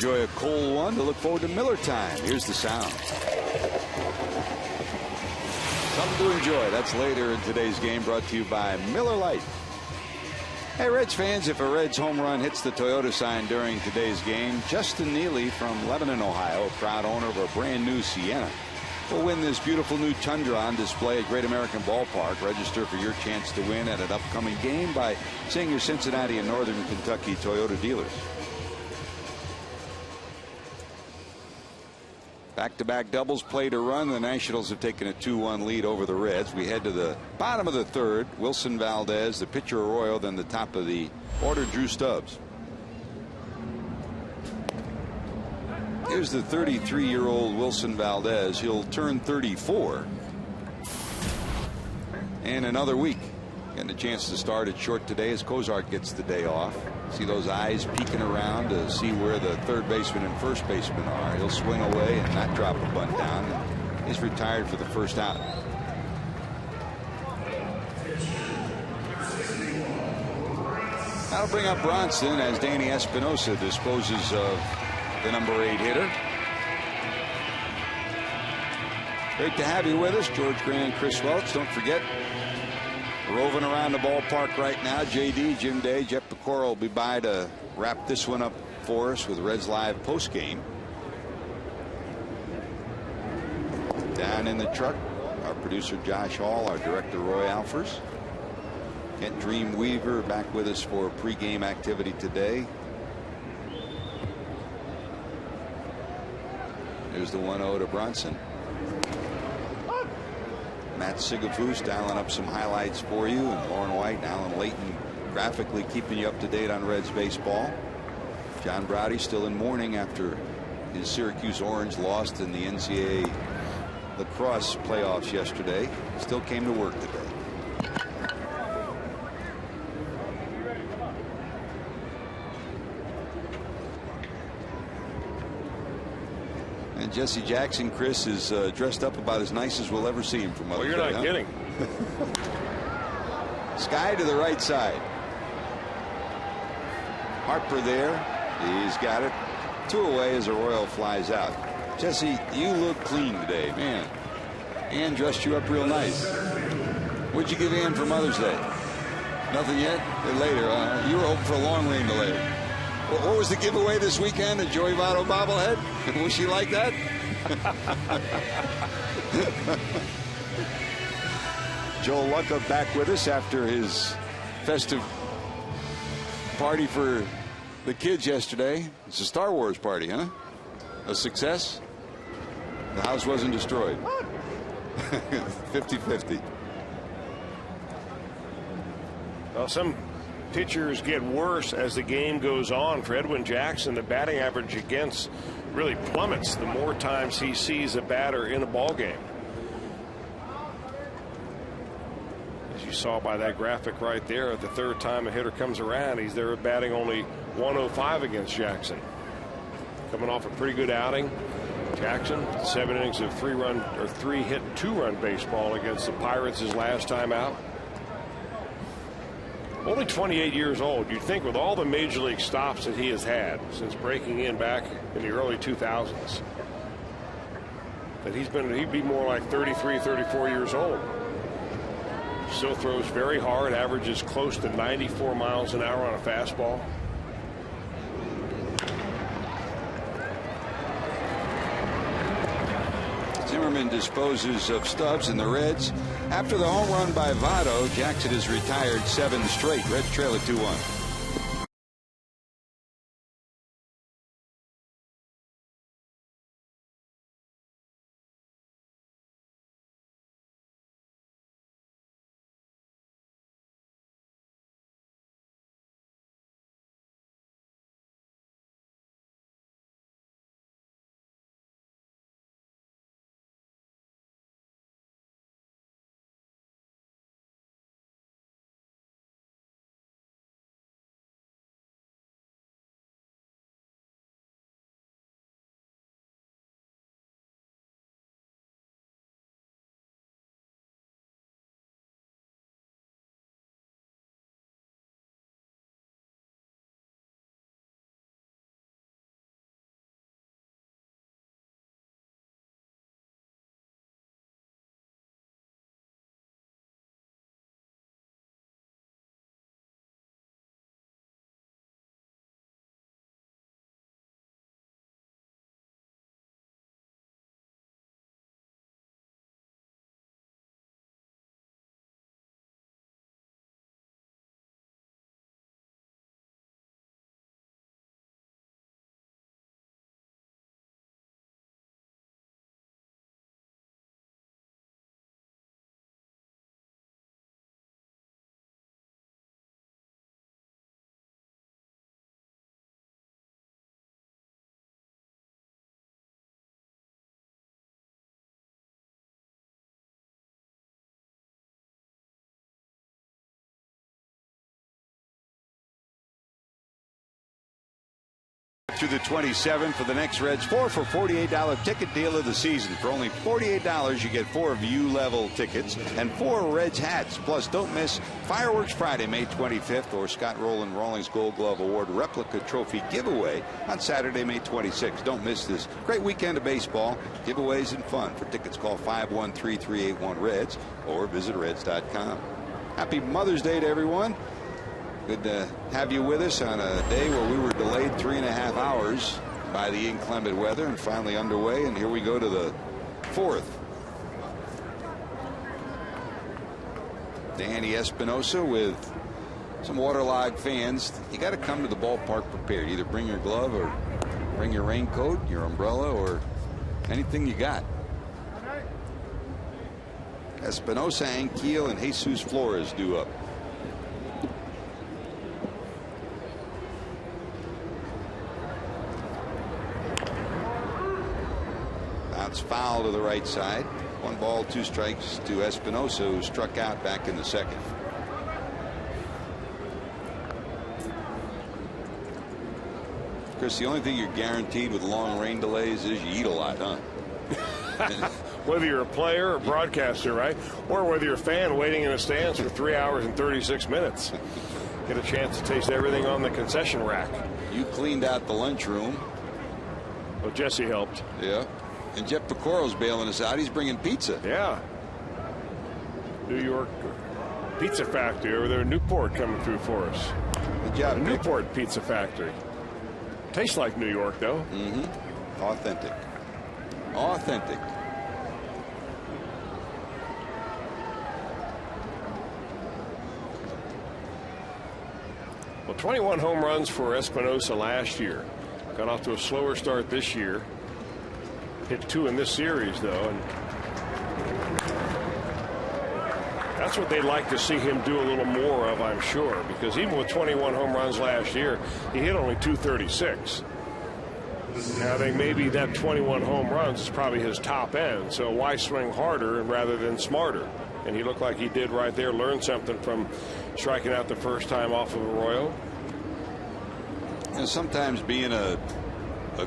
enjoy a cold one to look forward to Miller time. Here's the sound. Something to enjoy. That's later in today's game, brought to you by Miller Lite. Hey, Reds fans, if a Reds home run hits the Toyota sign during today's game, Justin Neely from Lebanon, Ohio, a proud owner of a brand new Sienna, will win this beautiful new Tundra on display at Great American Ballpark. Register for your chance to win at an upcoming game by seeing your Cincinnati and Northern Kentucky Toyota dealers. Back-to-back doubles played a run. The Nationals have taken a 2-1 lead over the Reds. We head to the bottom of the third. Wilson Valdez, the pitcher Arroyo, then the top of the order, Drew Stubbs. Here's the 33-year-old Wilson Valdez. He'll turn 34 in another week. Getting a chance to start at short today as Kozart gets the day off. See those eyes peeking around to see where the third baseman and first baseman are. He'll swing away and not drop a bunt down. He's retired for the first out. That'll bring up Bronson as Danny Espinosa disposes of the number 8 hitter. Great to have you with us, George Grant, Chris Welch. Don't forget, roving around the ballpark right now, JD, Jim Day, Jeff Pecora will be by to wrap this one up for us with Reds Live postgame. Down in the truck, our producer Josh Hall, our director Roy Alfers. Kent Dream Weaver back with us for pregame activity today. There's the 1-0 to Bronson. Matt Sigafus dialing up some highlights for you, and Lauren White and Alan Layton graphically keeping you up to date on Reds baseball. John Browdy still in mourning after his Syracuse Orange lost in the NCAA lacrosse playoffs yesterday. Still came to work today. And Jesse Jackson, Chris, is dressed up about as nice as we'll ever see him from Mother's Day. Well, you're not kidding. Sky to the right side. Harper there. He's got it. 2 away as Arroyo flies out. Jesse, you look clean today, man. Ann dressed you up real nice. What'd you give Ann for Mother's Day? Nothing yet? Later. You were hoping for a long rain delay. What was the giveaway this weekend? A Joey Votto bobblehead? Was she like that? Joel Lucka back with us after his festive party for the kids yesterday. It's a Star Wars party, huh? A success? The house wasn't destroyed. 50-50. Well, some pitchers get worse as the game goes on. For Edwin Jackson, the batting average against really plummets the more times he sees a batter in a ball game. As you saw by that graphic right there, the third time a hitter comes around, he's there batting only 105 against Jackson. Coming off a pretty good outing. Jackson, 7 innings of 3-hit 2-run baseball against the Pirates his last time out. Only 28 years old. You'd think with all the major league stops that he has had since breaking in back in the early 2000s that he'd be more like 33, 34 years old. Still throws very hard, averages close to 94 miles an hour on a fastball. Zimmerman disposes of Stubbs, and the Reds, after the home run by Votto, Jackson has retired 7 straight. Reds trail at 2-1. through the 27th for the next Reds 4 for $48 ticket deal of the season. For only $48, you get 4 view-level tickets and 4 Reds hats. Plus, don't miss Fireworks Friday, May 25th, or Scott Rowland Rawlings Gold Glove Award replica trophy giveaway on Saturday, May 26th. Don't miss this great weekend of baseball, giveaways and fun. For tickets, call 513-381-REDS or visit Reds.com. Happy Mother's Day to everyone. Good to have you with us on a day where we were delayed 3.5 hours by the inclement weather and finally underway. And here we go to the 4th. Danny Espinosa with some waterlogged fans. You got to come to the ballpark prepared. Either bring your glove or bring your raincoat, your umbrella, or anything you got. Espinosa, Ankiel, and Jesus Flores due up. Bounce foul to the right side. 1 ball, 2 strikes to Espinosa, who struck out back in the second. Chris, the only thing you're guaranteed with long rain delays is you eat a lot, huh? Whether you're a player or broadcaster, right? Or whether you're a fan waiting in the stands for 3 hours and 36 minutes. Get a chance to taste everything on the concession rack. You cleaned out the lunchroom. Well, Jesse helped. Yeah. And Jeff Picoro's bailing us out. He's bringing pizza. Yeah. New York Pizza Factory over there in Newport coming through for us. Good job, the Newport Pizza Factory. Tastes like New York, though. Mm-hmm. Authentic. Authentic. Well, 21 home runs for Espinosa last year. Got off to a slower start this year. Hit 2 in this series, though, and that's what they'd like to see him do a little more of, I'm sure, because even with 21 home runs last year, he hit only 236. Now, I think maybe that 21 home runs is probably his top end, so why swing harder rather than smarter? And he looked like he did right there, learned something from striking out the first time off of Arroyo. And sometimes being a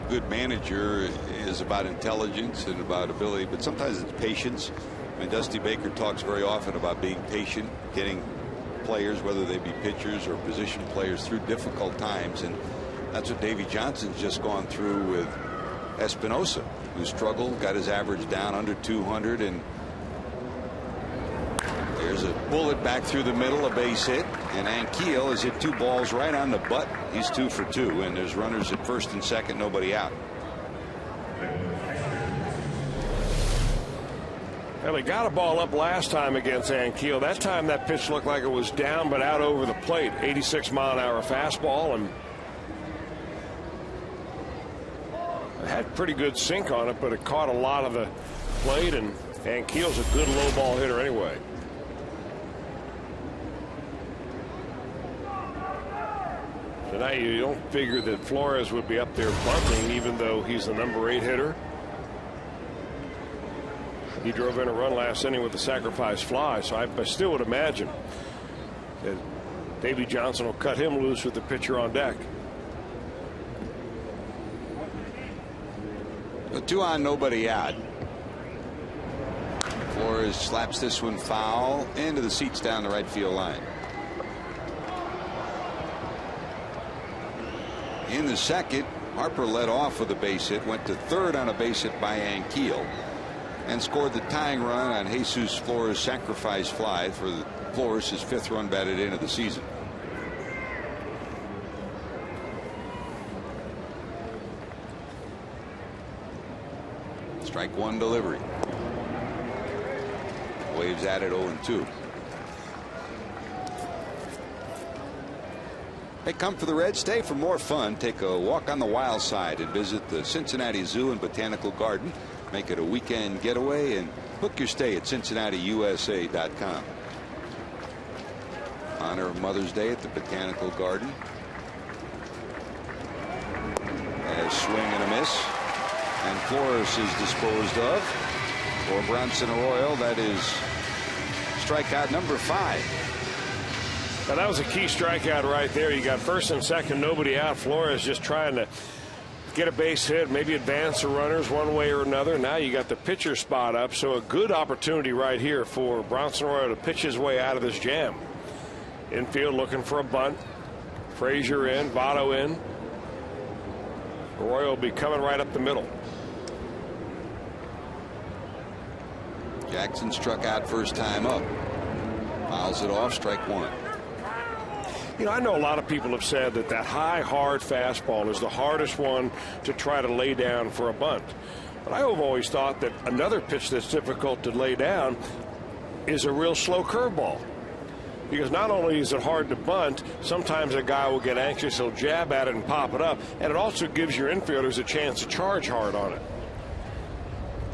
good manager is about intelligence and about ability, but sometimes it's patience. I mean, Dusty Baker talks very often about being patient, getting players, whether they be pitchers or position players, through difficult times. And that's what Davey Johnson's just gone through with Espinosa, who struggled, got his average down under 200, and there's a bullet back through the middle, a base hit, and Ankiel has hit 2 balls right on the butt. He's 2 for 2, and there's runners at first and second, nobody out. Well, he got a ball up last time against Ankiel. That time that pitch looked like it was down but out over the plate. 86-mile-an-hour fastball, and it had pretty good sink on it, but it caught a lot of the plate, and Ankiel's a good low ball hitter anyway. Tonight you don't figure that Flores would be up there bunting, even though he's the number 8 hitter. He drove in a run last inning with a sacrifice fly, so I still would imagine that Davey Johnson will cut him loose with the pitcher on deck. A 2 on, nobody out. Flores slaps this one foul into the seats down the right field line. In the second, Harper led off with a base hit, went to third on a base hit by Ankiel, and scored the tying run on Jesus Flores' sacrifice fly for Flores, his 5th run batted in of the season. Strike 1 delivery. Waves at it 0-2. Hey, come for the Reds, stay for more fun. Take a walk on the wild side and visit the Cincinnati Zoo and Botanical Garden. Make it a weekend getaway and book your stay at CincinnatiUSA.com. Honor of Mother's Day at the Botanical Garden. A swing and a miss. And Flores is disposed of. For Bronson Arroyo, that is strikeout number 5. Now, that was a key strikeout right there. You got first and second, nobody out. Flores just trying to get a base hit, maybe advance the runners one way or another. Now you got the pitcher spot up, so a good opportunity right here for Bronson Arroyo to pitch his way out of this jam. Infield looking for a bunt. Frazier in, Votto in. Arroyo will be coming right up the middle. Jackson struck out first time up. Fouls it off, strike one. You know, I know a lot of people have said that high, hard fastball is the hardest one to try to lay down for a bunt. But I have always thought that another pitch that's difficult to lay down is a real slow curveball. Because not only is it hard to bunt, sometimes a guy will get anxious, he'll jab at it and pop it up, and it also gives your infielders a chance to charge hard on it.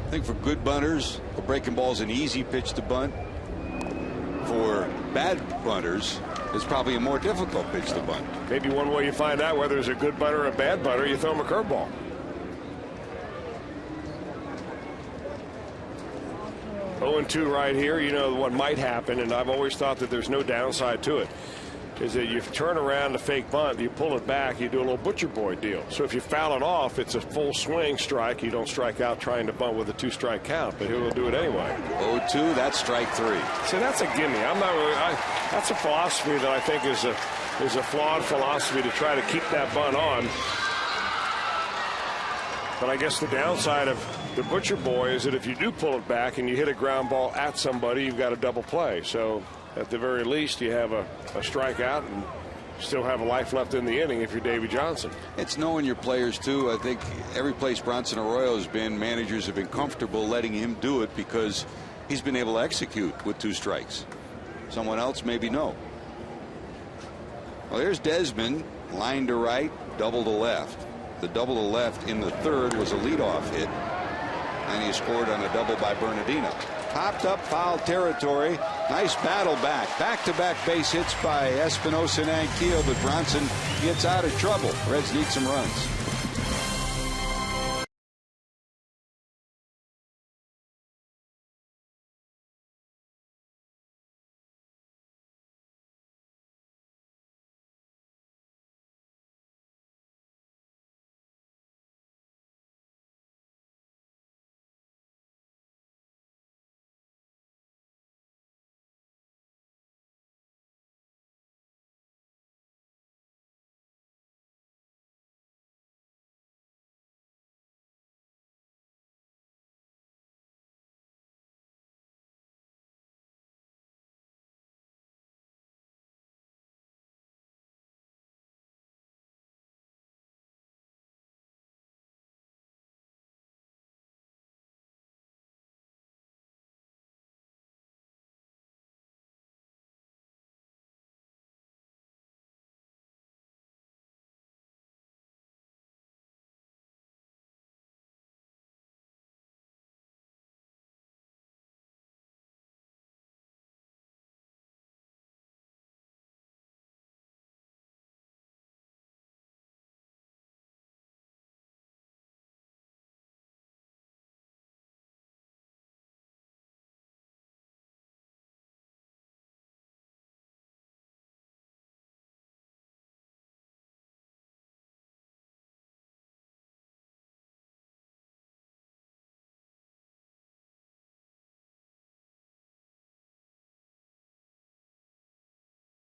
I think for good bunters, a breaking ball is an easy pitch to bunt. For bad bunters, it's probably a more difficult pitch to bunt. Maybe one way you find out whether it's a good bunter or a bad bunter, you throw him a curveball. Oh, 2 right here. You know what might happen, and I've always thought that there's no downside to it, is that you turn around to fake bunt, you pull it back, you do a little butcher boy deal. So if you foul it off, it's a full swing strike. You don't strike out trying to bunt with a 2-strike count, but he'll do it anyway. 0-2, that's strike 3. So that's a gimme. I'm not really. That's a philosophy that I think is a flawed philosophy, to try to keep that bunt on. But I guess the downside of the butcher boy is that if you do pull it back and you hit a ground ball at somebody, you've got a double play. So at the very least, you have a strikeout and still have a life left in the inning if you're Davey Johnson. It's knowing your players, too. I think every place Bronson Arroyo has been, managers have been comfortable letting him do it because he's been able to execute with 2 strikes. Someone else, maybe no. Well, there's Desmond, line to right, double to left. The double to left in the 3rd was a leadoff hit, and he scored on a double by Bernardino. Popped up foul territory. Nice battle back. Back-to-back base hits by Espinosa and Anquillo, but Bronson gets out of trouble. Reds need some runs.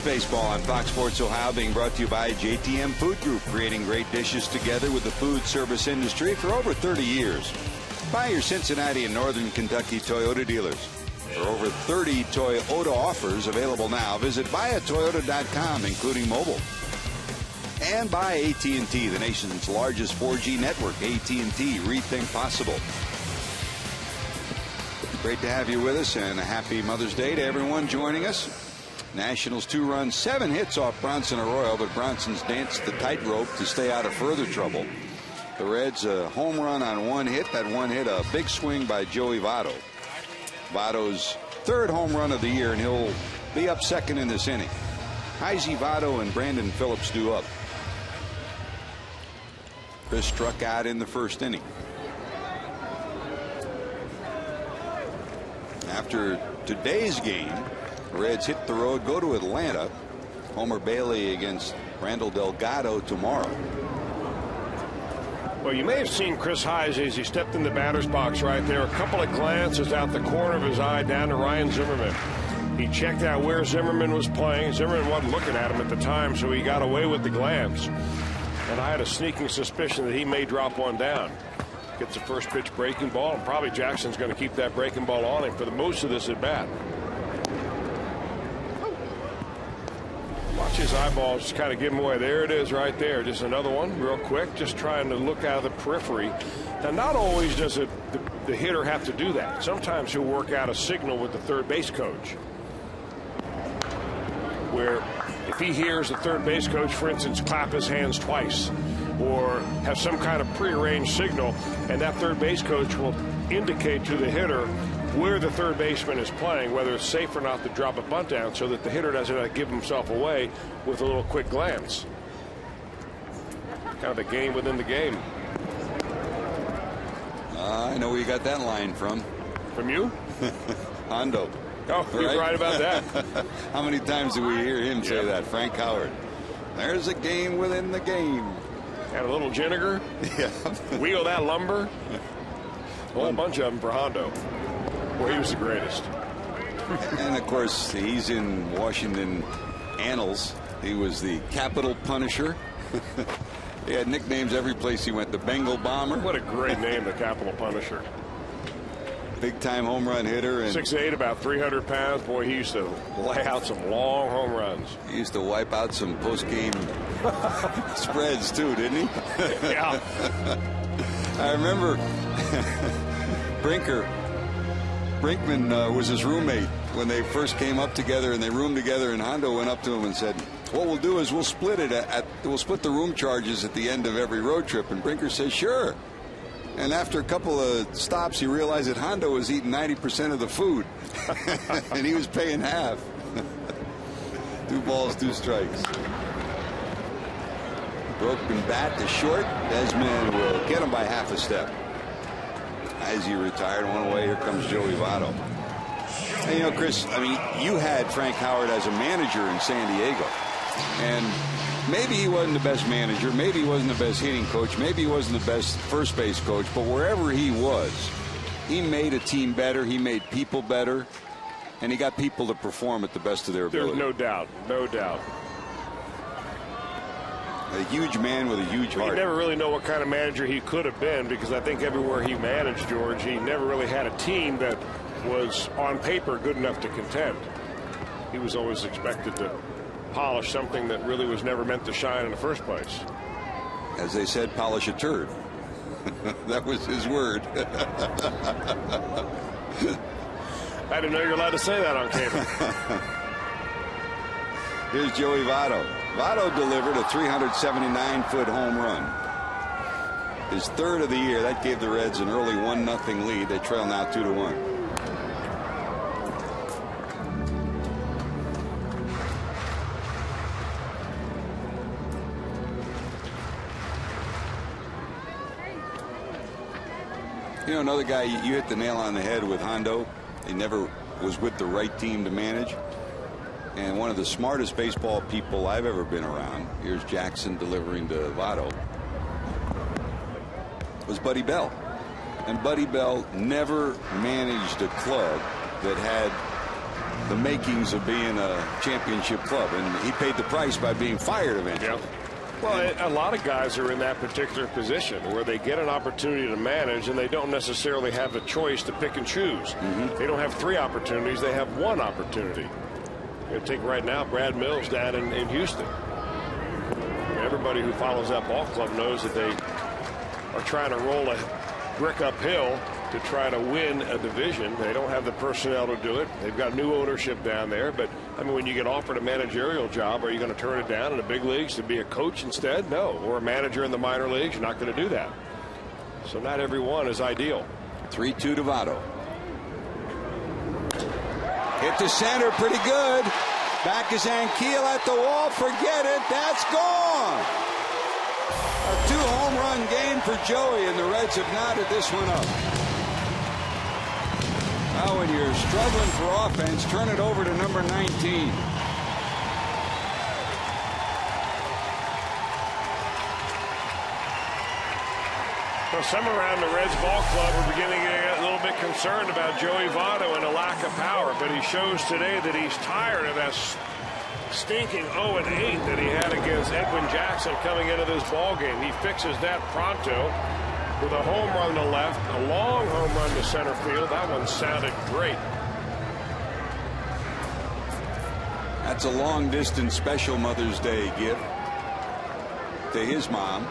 Baseball on Fox Sports Ohio, being brought to you by JTM Food Group, creating great dishes together with the food service industry for over 30 years. Buy your Cincinnati and Northern Kentucky Toyota dealers. For over 30 Toyota offers available now, visit buyatoyota.com, including mobile. And by AT CIN, the nation's largest 4G network. AT&T, rethink possible. Great to have you with us, and a happy Mother's Day to everyone joining us. Nationals 2 runs, 7 hits off Bronson Arroyo, but Bronson's danced the tightrope to stay out of further trouble. The Reds a home run on 1 hit. That 1 hit, a big swing by Joey Votto. Votto's 3rd home run of the year, and he'll be up 2nd in this inning. Heisey Votto and Brandon Phillips due up. Chris struck out in the 1st inning. After today's game, the Reds hit the road, go to Atlanta. Homer Bailey against Randall Delgado tomorrow. Well, you may have seen Chris Heise as he stepped in the batter's box right there. A couple of glances out the corner of his eye down to Ryan Zimmerman. He checked out where Zimmerman was playing. Zimmerman wasn't looking at him at the time, so he got away with the glance. And I had a sneaking suspicion that he may drop one down. Gets the first pitch breaking ball, and probably Jackson's going to keep that breaking ball on him for the most of this at bat. Watch his eyeballs just kind of give him away. There it is right there. Just another one real quick, just trying to look out of the periphery. Now, not always does the hitter have to do that. Sometimes he'll work out a signal with the third base coach, where if he hears the third base coach, for instance, clap his hands twice or have some kind of prearranged signal, and that third base coach will indicate to the hitter where the third baseman is playing, whether it's safe or not to drop a bunt down, so that the hitter doesn't give himself away with a little quick glance. Kind of a game within the game. I know where you got that line from. From you? Hondo. Oh, you're right about that. How many times do we hear him say that? Frank Howard. There's a game within the game. And a little vinegar. Yeah. Wheel that lumber. A whole bunch of them for Hondo. Well, he was the greatest. And, of course, he's in Washington annals. He was the Capital Punisher. He had nicknames every place he went. The Bengal Bomber. What a great name, the Capital Punisher. Big-time home run hitter. And 6'8", about 300 pounds. Boy, he used to lay out some long home runs. He used to wipe out some post-game spreads, too, didn't he? Yeah. I remember Brinkman was his roommate when they first came up together, and they roomed together, and Hondo went up to him and said, what we'll do is we'll split it we'll split the room charges at the end of every road trip. And Brinker says, sure. And after a couple of stops, he realized that Hondo was eating 90% of the food, and he was paying half. 2 balls, 2 strikes. Broken bat to short. Desmond will get him by half a step. As he retired, one away. Here comes Joey Votto. And, you know, Chris, I mean, you had Frank Howard as a manager in San Diego, and maybe he wasn't the best manager, maybe he wasn't the best hitting coach, maybe he wasn't the best first base coach, but wherever he was, he made a team better, he made people better, and he got people to perform at the best of their ability. There's no doubt, no doubt. A huge man with a huge heart. You never really know what kind of manager he could have been, because I think everywhere he managed, George, he never really had a team that was on paper good enough to contend. He was always expected to polish something that really was never meant to shine in the first place. As they said, polish a turd. That was his word. I didn't know you were allowed to say that on cable. Here's Joey Votto. Votto delivered a 379-foot home run. His third of the year. That gave the Reds an early 1-0 lead. They trail now 2-1. You know, another guy, you hit the nail on the head with Hondo. He never was with the right team to manage. And one of the smartest baseball people I've ever been around, here's Jackson delivering to Votto, was Buddy Bell. And Buddy Bell never managed a club that had the makings of being a championship club. And he paid the price by being fired eventually. Yeah. Well, a lot of guys are in that particular position where they get an opportunity to manage and they don't necessarily have a choice to pick and choose. They don't have 3 opportunities. They have 1 opportunity. You take right now Brad Mills down in Houston. Everybody who follows that ball club knows that they are trying to roll a brick uphill to try to win a division. They don't have the personnel to do it. They've got new ownership down there. But, I mean, when you get offered a managerial job, are you going to turn it down in the big leagues to be a coach instead? No. Or a manager in the minor leagues? You're not going to do that. So not every one is ideal. 3-2 to Votto. Hit to center, pretty good. Back is Ankiel at the wall. Forget it. That's gone. A 2-home-run game for Joey, and the Reds have knotted this one up. Now, when you're struggling for offense, turn it over to number 19. Well, some around the Reds ball club are beginning to get a little bit concerned about Joey Votto and a lack of power, but he shows today that he's tired of that stinking 0-8 that he had against Edwin Jackson coming into this ball game. He fixes that pronto with a home run to left, a long home run to center field. That one sounded great. That's a long distance special Mother's Day gift to his mom.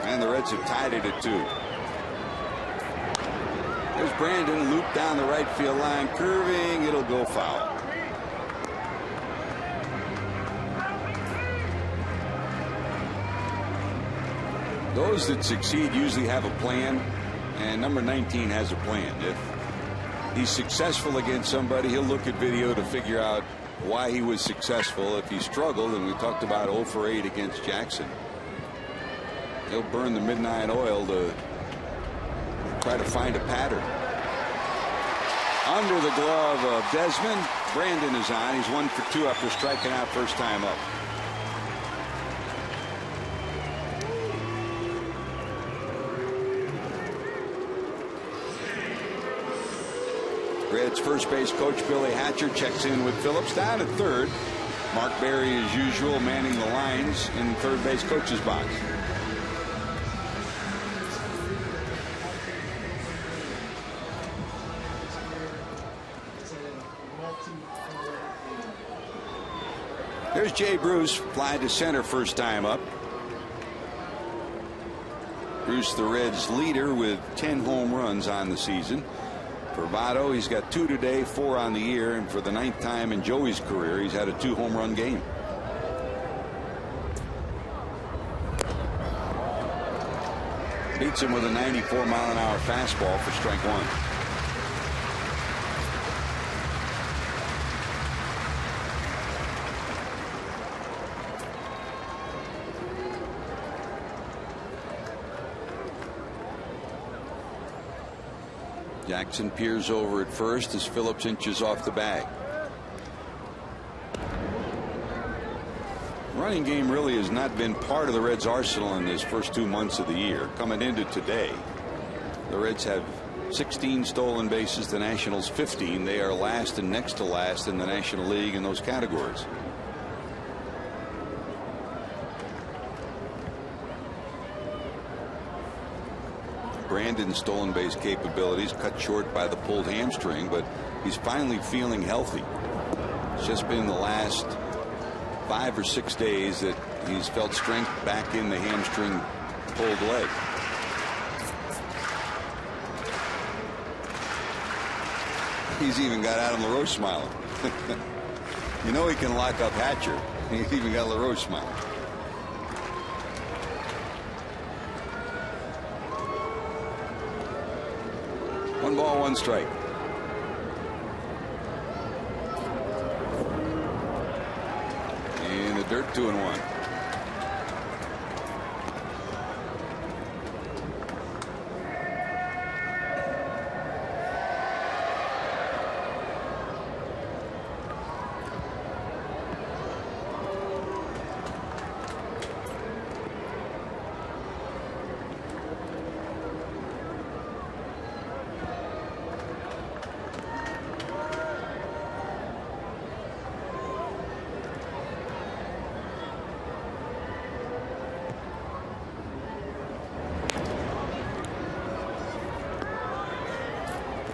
And the Reds have tied it at 2. There's Brandon, looped down the right field line, curving. It'll go foul. Those that succeed usually have a plan, and number 19 has a plan. If he's successful against somebody, he'll look at video to figure out why he was successful. If he struggled, and we talked about 0 for 8 against Jackson, he'll burn the midnight oil to try to find a pattern. Under the glove of Desmond, Brandon is on. He's 1 for 2 after striking out first time up. Reds first base coach Billy Hatcher checks in with Phillips. Down at third, Mark Berry, as usual, manning the lines in the third base coach's box. There's Jay Bruce, fly to center first time up. Bruce, the Reds leader, with 10 home runs on the season. For Votto, he's got 2 today, 4 on the year, and for the 9th time in Joey's career, he's had a 2 home run game. Beats him with a 94-mile-an-hour fastball for strike 1. Jackson peers over at first as Phillips inches off the bag. Running game really has not been part of the Reds' arsenal in this first 2 months of the year. Coming into today, the Reds have 16 stolen bases, the Nationals 15. They are last and next to last in the National League in those categories. Brandon's stolen base capabilities cut short by the pulled hamstring, but he's finally feeling healthy. It's just been the last 5 or 6 days that he's felt strength back in the hamstring pulled leg. He's even got Adam LaRoche smiling. You know he can lock up Hatcher. He's even got LaRoche smiling. One ball, one strike. In the dirt, 2-1.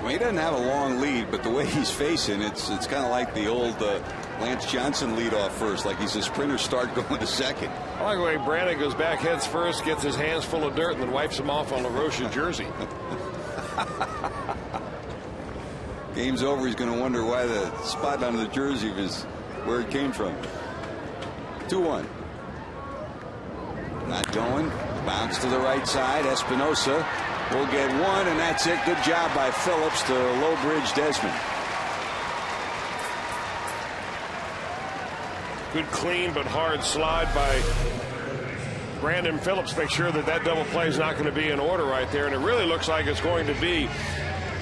He doesn't have a long lead, but the way he's facing, it's kind of like the old Lance Johnson leadoff first, like he's a sprinter start going to second. I like the way Brandon goes back heads first, gets his hands full of dirt, and then wipes them off on LaRoche's jersey. Game's over. He's going to wonder why the spot on the jersey is where it came from. 2-1. Not going. Bounce to the right side. Espinosa will get one, and that's it. Good job by Phillips to low bridge Desmond. Good clean but hard slide by Brandon Phillips. Make sure that that double play is not going to be in order right there, and it really looks like it's going to be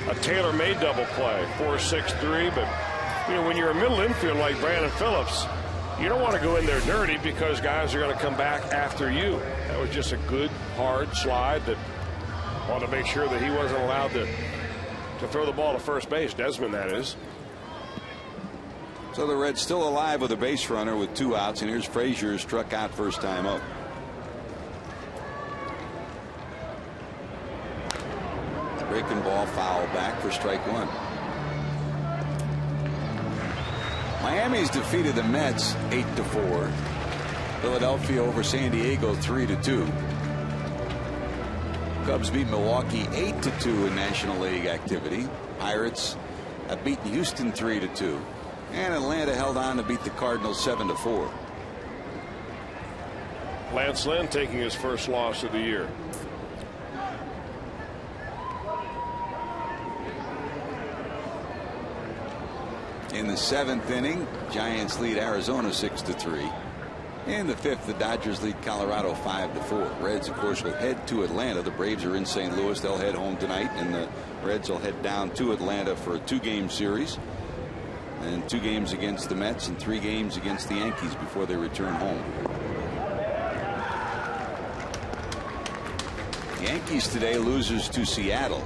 a tailor-made double play. 4-6-3, but you know, when you're a middle infield like Brandon Phillips, You don't want to go in there dirty because guys are going to come back after you. That was just a good, hard slide that wanted to make sure that he wasn't allowed to throw the ball to first base. Desmond, that is. So the Reds still alive with a base runner with 2 outs, and here's Frazier, struck out first time up. Breaking ball, foul back for strike 1. Miami's defeated the Mets 8-4. Philadelphia over San Diego 3-2. Cubs beat Milwaukee 8-2 in National League activity. Pirates have beaten Houston 3-2. And Atlanta held on to beat the Cardinals 7-4. Lance Lynn taking his first loss of the year. In the 7th inning, Giants lead Arizona 6-3. In the 5th, the Dodgers lead Colorado 5-4. Reds, of course, will head to Atlanta. The Braves are in St. Louis. They'll head home tonight, and the Reds will head down to Atlanta for a 2-game series. And 2 games against the Mets and 3 games against the Yankees before they return home. Yankees today losers to Seattle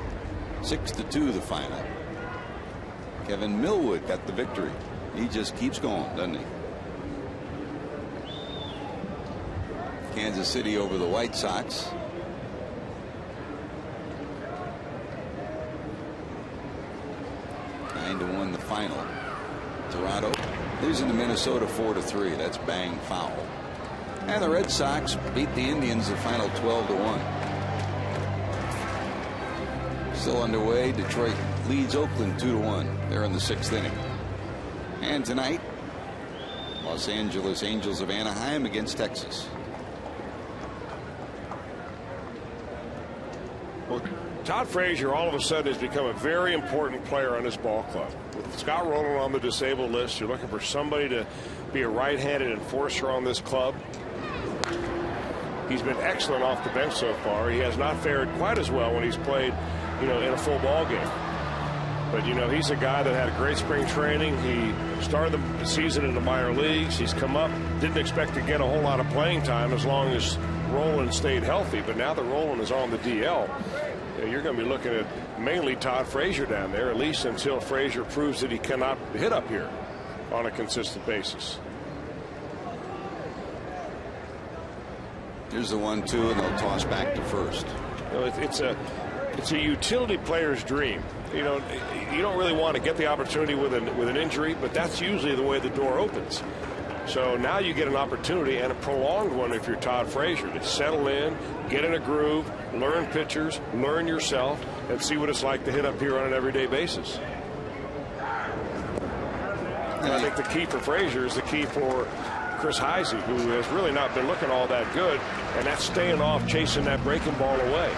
6-2 the final. Kevin Millwood got the victory. He just keeps going, doesn't he? Kansas City over the White Sox. Nine to 1 the final. Toronto losing to Minnesota 4-3. That's bang foul. And the Red Sox beat the Indians the final 12-1. Still underway. Detroit leads Oakland 2-1. They're in the 6th inning. And tonight, Los Angeles Angels of Anaheim against Texas. Well, Todd Frazier all of a sudden has become a very important player on this ball club. With Scott Rowland on the disabled list, you're looking for somebody to be a right-handed enforcer on this club. He's been excellent off the bench so far. He has not fared quite as well when he's played, in a full ball game. But, he's a guy that had a great spring training. He started the season in the minor leagues. He's come up, didn't expect to get a whole lot of playing time as long as Rowland stayed healthy. But now that Rowland is on the DL, you're going to be looking at mainly Todd Frazier down there, at least until Frazier proves that he cannot hit up here on a consistent basis. Here's the 1-2, and they'll toss back to first. It's a utility player's dream. You don't really want to get the opportunity with an injury, but that's usually the way the door opens. So now you get an opportunity, and a prolonged one if you're Todd Frazier, to settle in, get in a groove, learn pitchers, learn yourself, and see what it's like to hit up here on an everyday basis. And I think the key for Frazier is the key for Chris Heisey, who has really not been looking all that good, and that's staying off, chasing that breaking ball away.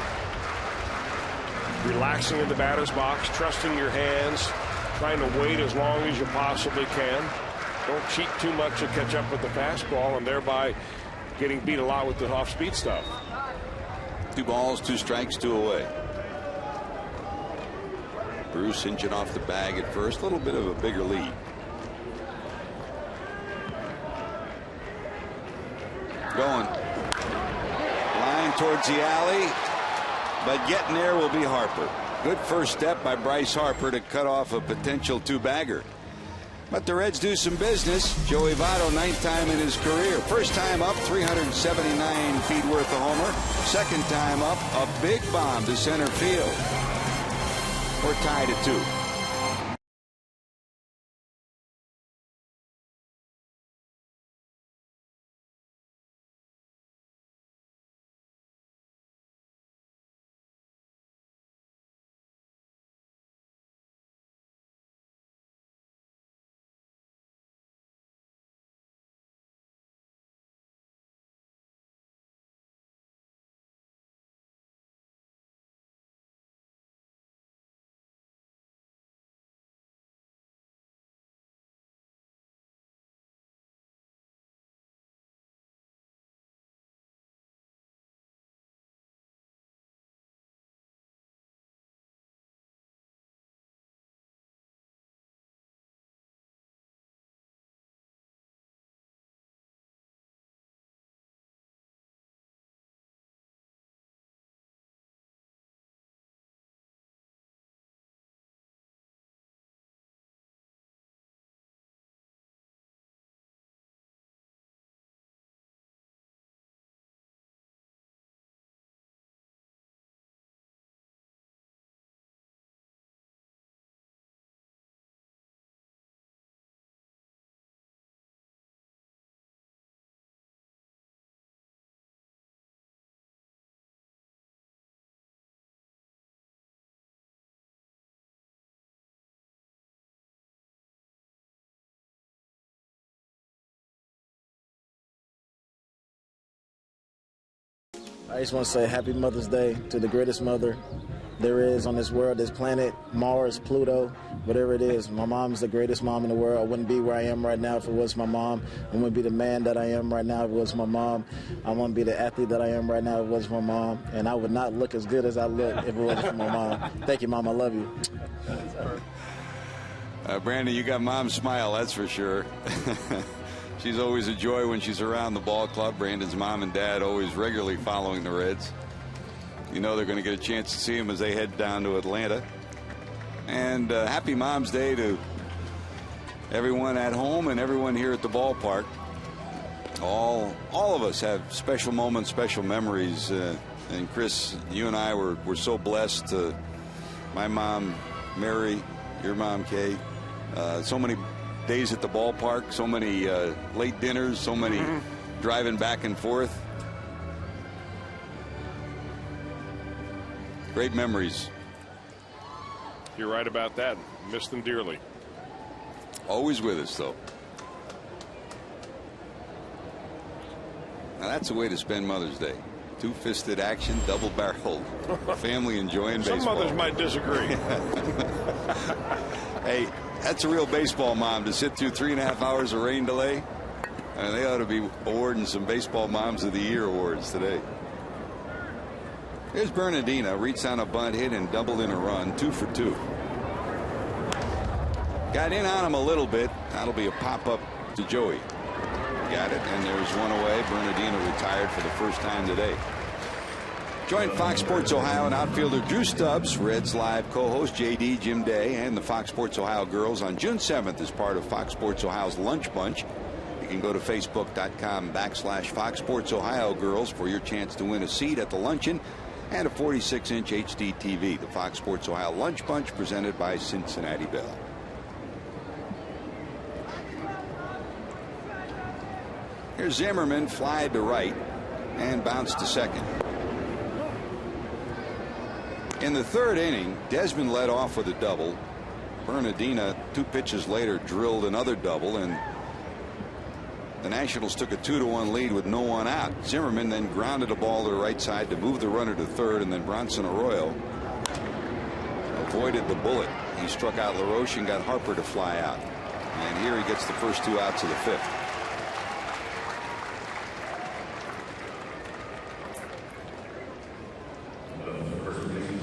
Relaxing in the batter's box, trusting your hands, trying to wait as long as you possibly can. Don't cheat too much to catch up with the fastball and thereby getting beat a lot with the off-speed stuff. 2 balls, 2 strikes, 2 away. Bruce inching off the bag at first. A little bit of a bigger lead. Going. Line towards the alley. But getting there will be Harper. Good first step by Bryce Harper to cut off a potential 2-bagger. But the Reds do some business. Joey Votto, 9th time in his career. First time up, 379 feet worth of homer. Second time up, a big bomb to center field. We're tied at 2. I just want to say happy Mother's Day to the greatest mother there is on this world, this planet, Mars, Pluto, whatever it is. My mom is the greatest mom in the world. I wouldn't be where I am right now if it was my mom. I wouldn't be the man that I am right now if it was my mom. I wouldn't be the athlete that I am right now if it was my mom. And I would not look as good as I look if it wasn't for my mom. Thank you, Mom. I love you. Brandon, you got Mom's smile, that's for sure. She's always a joy when she's around the ball club. Brandon's mom and dad always regularly following the Reds. You know they're going to get a chance to see him as they head down to Atlanta. And happy Mom's Day to everyone at home and everyone here at the ballpark. All of us have special moments, special memories. And Chris, you and I were so blessed. My mom, Mary, your mom, Kay. So many days at the ballpark, so many late dinners, so many driving back and forth. Great memories. You're right about that. Miss them dearly. Always with us, though. Now that's a way to spend Mother's Day. Two-fisted action, double-barreled. Family enjoying baseball. Some mothers might disagree. Hey, that's a real baseball mom to sit through 3.5 hours of rain delay. They ought to be awarding some Baseball Moms of the Year awards today. Here's Bernardina, reached on a bunt hit and doubled in a run, 2 for 2. Got in on him a little bit. That'll be a pop-up to Joey. Got it, and there's one away. Bernardina retired for the first time today. Join Fox Sports Ohio and outfielder Drew Stubbs, Reds Live co-host JD, Jim Day, and the Fox Sports Ohio girls on June 7th as part of Fox Sports Ohio's Lunch Bunch. You can go to Facebook.com/Fox Sports Ohio girls for your chance to win a seat at the luncheon and a 46-inch HD TV. The Fox Sports Ohio Lunch Bunch presented by Cincinnati Bell. Here's Zimmerman, fly to right and bounced to second. In the third inning, Desmond led off with a double. Bernardina, 2 pitches later, drilled another double, and the Nationals took a 2-1 lead with no one out. Zimmerman then grounded a ball to the right side to move the runner to third, and then Bronson Arroyo avoided the bullet. He struck out LaRoche and got Harper to fly out. And here he gets the first 2 outs of the 5th.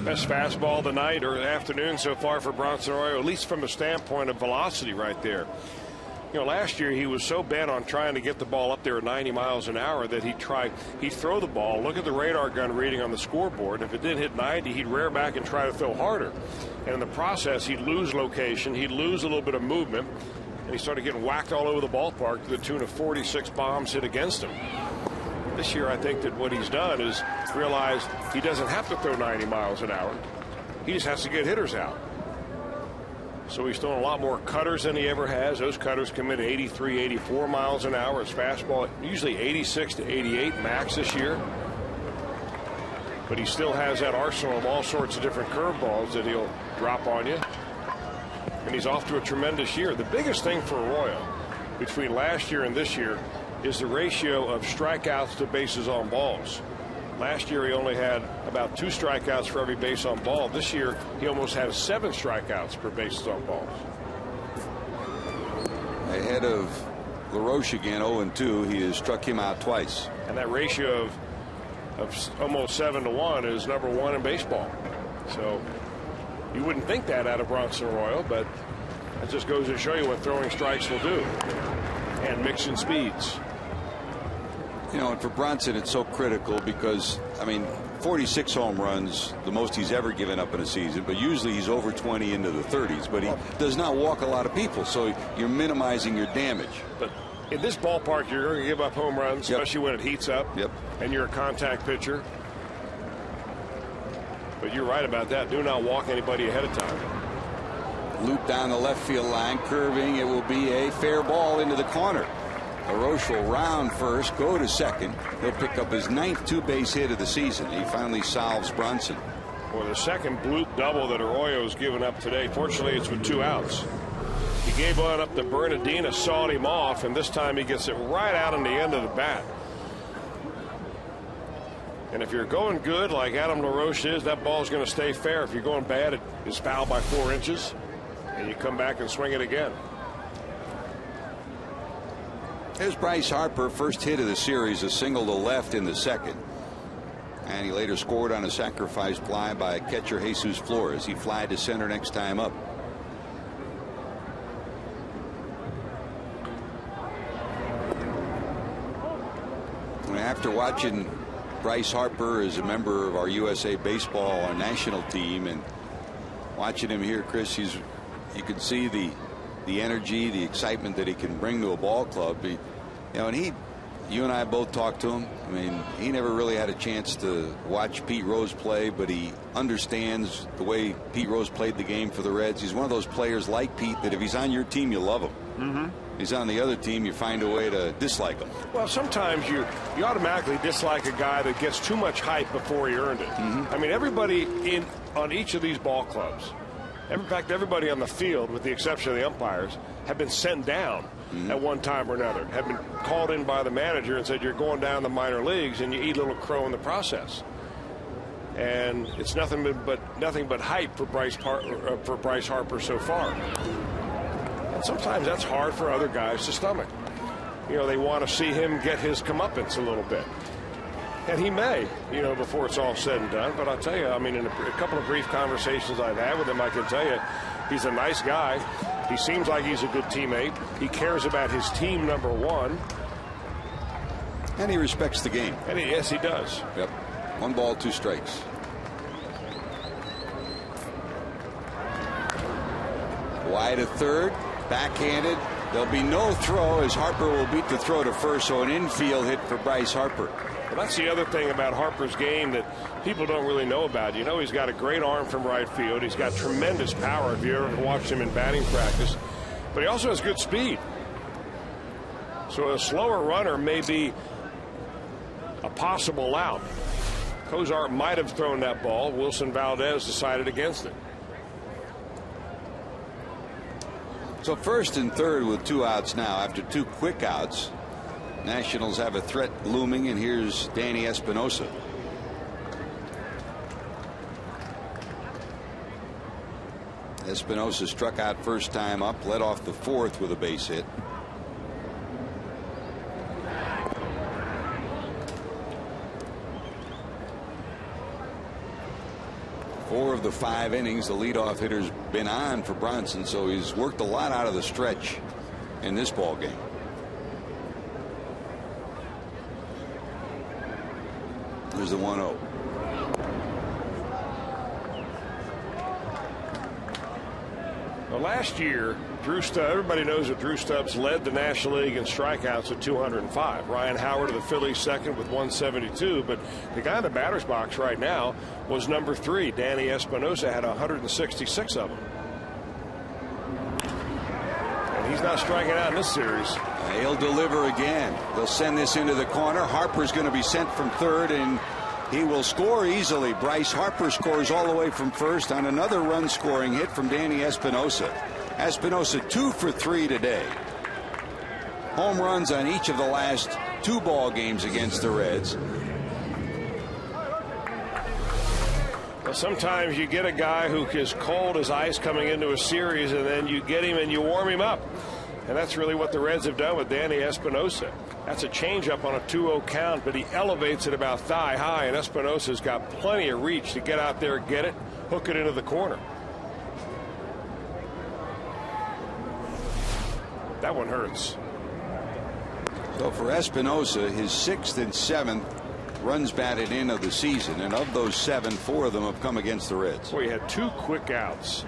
Best fastball of the night or afternoon so far for Bronson Arroyo, at least from the standpoint of velocity right there. You know, last year he was so bent on trying to get the ball up there at 90 miles an hour that he'd throw the ball, look at the radar gun reading on the scoreboard. If it didn't hit 90, he'd rear back and try to throw harder. And in the process, he'd lose location, he'd lose a little bit of movement, and he started getting whacked all over the ballpark to the tune of 46 bombs hit against him. This year, I think that what he's done is realized he doesn't have to throw 90 miles an hour. He just has to get hitters out. So he's throwing a lot more cutters than he ever has. Those cutters come in at 83, 84 miles an hour. His fastball usually 86 to 88 max this year. But he still has that arsenal of all sorts of different curveballs that he'll drop on you. And he's off to a tremendous year. The biggest thing for Arroyo between last year and this year is the ratio of strikeouts to bases on balls. Last year he only had about 2 strikeouts for every base on ball. This year he almost had 7 strikeouts per bases on balls. Ahead of LaRoche again, 0-2. He has struck him out twice. And that ratio of almost 7-1 is number 1 in baseball. So you wouldn't think that out of Bronson Arroyo, but that just goes to show you what throwing strikes will do. And mixing speeds. You know, and for Bronson, it's so critical because, I mean, 46 home runs, the most he's ever given up in a season, but usually he's over 20 into the 30s, but he does not walk a lot of people, so you're minimizing your damage. But in this ballpark, you're going to give up home runs, especially when it heats up, and you're a contact pitcher. But you're right about that. Do not walk anybody ahead of time. Loop down the left field line, curving. It will be a fair ball into the corner. LaRoche will round first, go to second. He'll pick up his 9th 2-base hit of the season. He finally solves Bronson. Well, the second bloop double that Arroyo's given up today. Fortunately, it's with 2 outs. He gave one up to Bernardina, sawed him off, and this time he gets it right out on the end of the bat. And if you're going good like Adam LaRoche is, that ball's going to stay fair. If you're going bad, it is fouled by 4 inches, and you come back and swing it again. Here's Bryce Harper, first hit of the series, a single to left in the second. And he later scored on a sacrifice fly by catcher Jesus Flores. He flied to center next time up. And after watching Bryce Harper as a member of our USA Baseball, our national team, and watching him here, Chris, you can see the energy, the excitement that he can bring to a ball club. And you and I both talked to him. I mean, he never really had a chance to watch Pete Rose play, but he understands the way Pete Rose played the game for the Reds. He's one of those players like Pete that if he's on your team, you love him. Mm-hmm. He's on the other team, you find a way to dislike him. Well, sometimes you automatically dislike a guy that gets too much hype before he earned it. Mm-hmm. I mean, everybody on each of these ball clubs, in fact, everybody on the field, with the exception of the umpires, have been sent down at one time or another, have been called in by the manager and said, you're going down the minor leagues, and you eat a little crow in the process. And it's nothing but hype for Bryce Harper so far. And sometimes that's hard for other guys to stomach. You know, they want to see him get his comeuppance a little bit. And he may, before it's all said and done. But I'll tell you, I mean, in a couple of brief conversations I've had with him, I can tell you he's a nice guy. He seems like he's a good teammate. He cares about his team, number one. And he respects the game. And yes, he does. Yep. 1 ball, 2 strikes. Wide of third, backhanded. There'll be no throw as Harper will beat the throw to first, so an infield hit for Bryce Harper. Well, that's the other thing about Harper's game that people don't really know about. He's got a great arm from right field. He's got tremendous power if you ever watched him in batting practice. But he also has good speed. So a slower runner may be a possible out. Cozart might have thrown that ball. Wilson Valdez decided against it. So first and third with 2 outs now after 2 quick outs. Nationals have a threat looming, and here's Danny Espinosa. Espinosa struck out first time up, led off the 4th with a base hit. Four of the 5 innings, the leadoff hitter's been on for Bronson, so he's worked a lot out of the stretch in this ball game. There's the 1-0. Well, last year, everybody knows that Drew Stubbs led the National League in strikeouts at 205. Ryan Howard of the Phillies second with 172. But the guy in the batter's box right now was number 3. Danny Espinosa had 166 of them. And he's not striking out in this series. He'll deliver again. They'll send this into the corner. Harper's going to be sent from third, and he will score easily. Bryce Harper scores all the way from first on another run scoring hit from Danny Espinosa. Espinosa 2 for 3 today. Home runs on each of the last 2 ball games against the Reds. Well, sometimes you get a guy who is cold as ice coming into a series, and then you get him and you warm him up. And that's really what the Reds have done with Danny Espinosa. That's a changeup on a 2-0 count, but he elevates it about thigh high, and Espinosa's got plenty of reach to get out there, get it, hook it into the corner. That one hurts. So for Espinosa, his 6th and 7th runs batted in of the season, and of those 7, 4 of them have come against the Reds. Boy, he had 2 quick outs,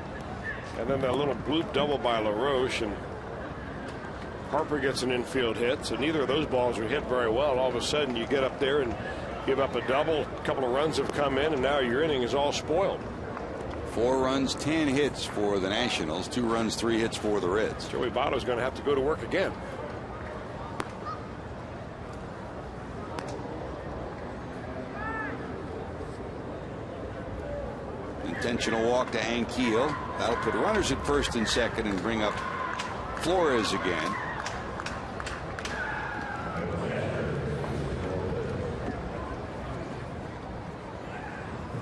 and then that little bloop double by LaRoche, and Harper gets an infield hit, so neither of those balls are hit very well. And all of a sudden you get up there and give up a double. A couple of runs have come in, and now your inning is all spoiled. 4 runs, 10 hits for the Nationals. 2 runs, 3 hits for the Reds. Joey Votto's going to have to go to work again. Intentional walk to Ankiel. That'll put runners at first and second and bring up Flores again.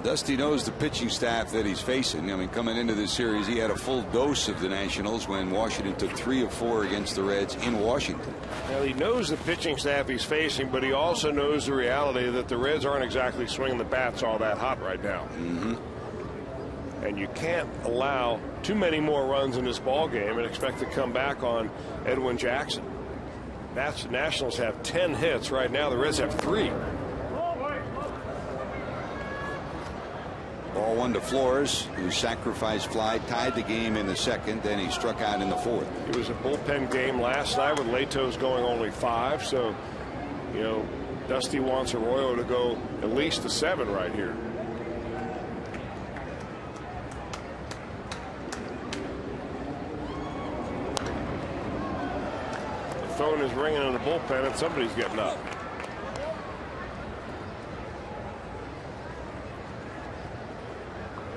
Dusty knows the pitching staff that he's facing. I mean, coming into this series, he had a full dose of the Nationals when Washington took 3 of 4 against the Reds in Washington. Well, he knows the pitching staff he's facing, but he also knows the reality that the Reds aren't exactly swinging the bats all that hot right now. And you can't allow too many more runs in this ball game and expect to come back on Edwin Jackson. Nationals have 10 hits right now. The Reds have 3. Ball 1 to Flores, whose sacrifice fly tied the game in the second. Then he struck out in the 4th. It was a bullpen game last night with Latos going only 5. So, you know, Dusty wants Arroyo to go at least to 7 right here. The phone is ringing in the bullpen and somebody's getting up.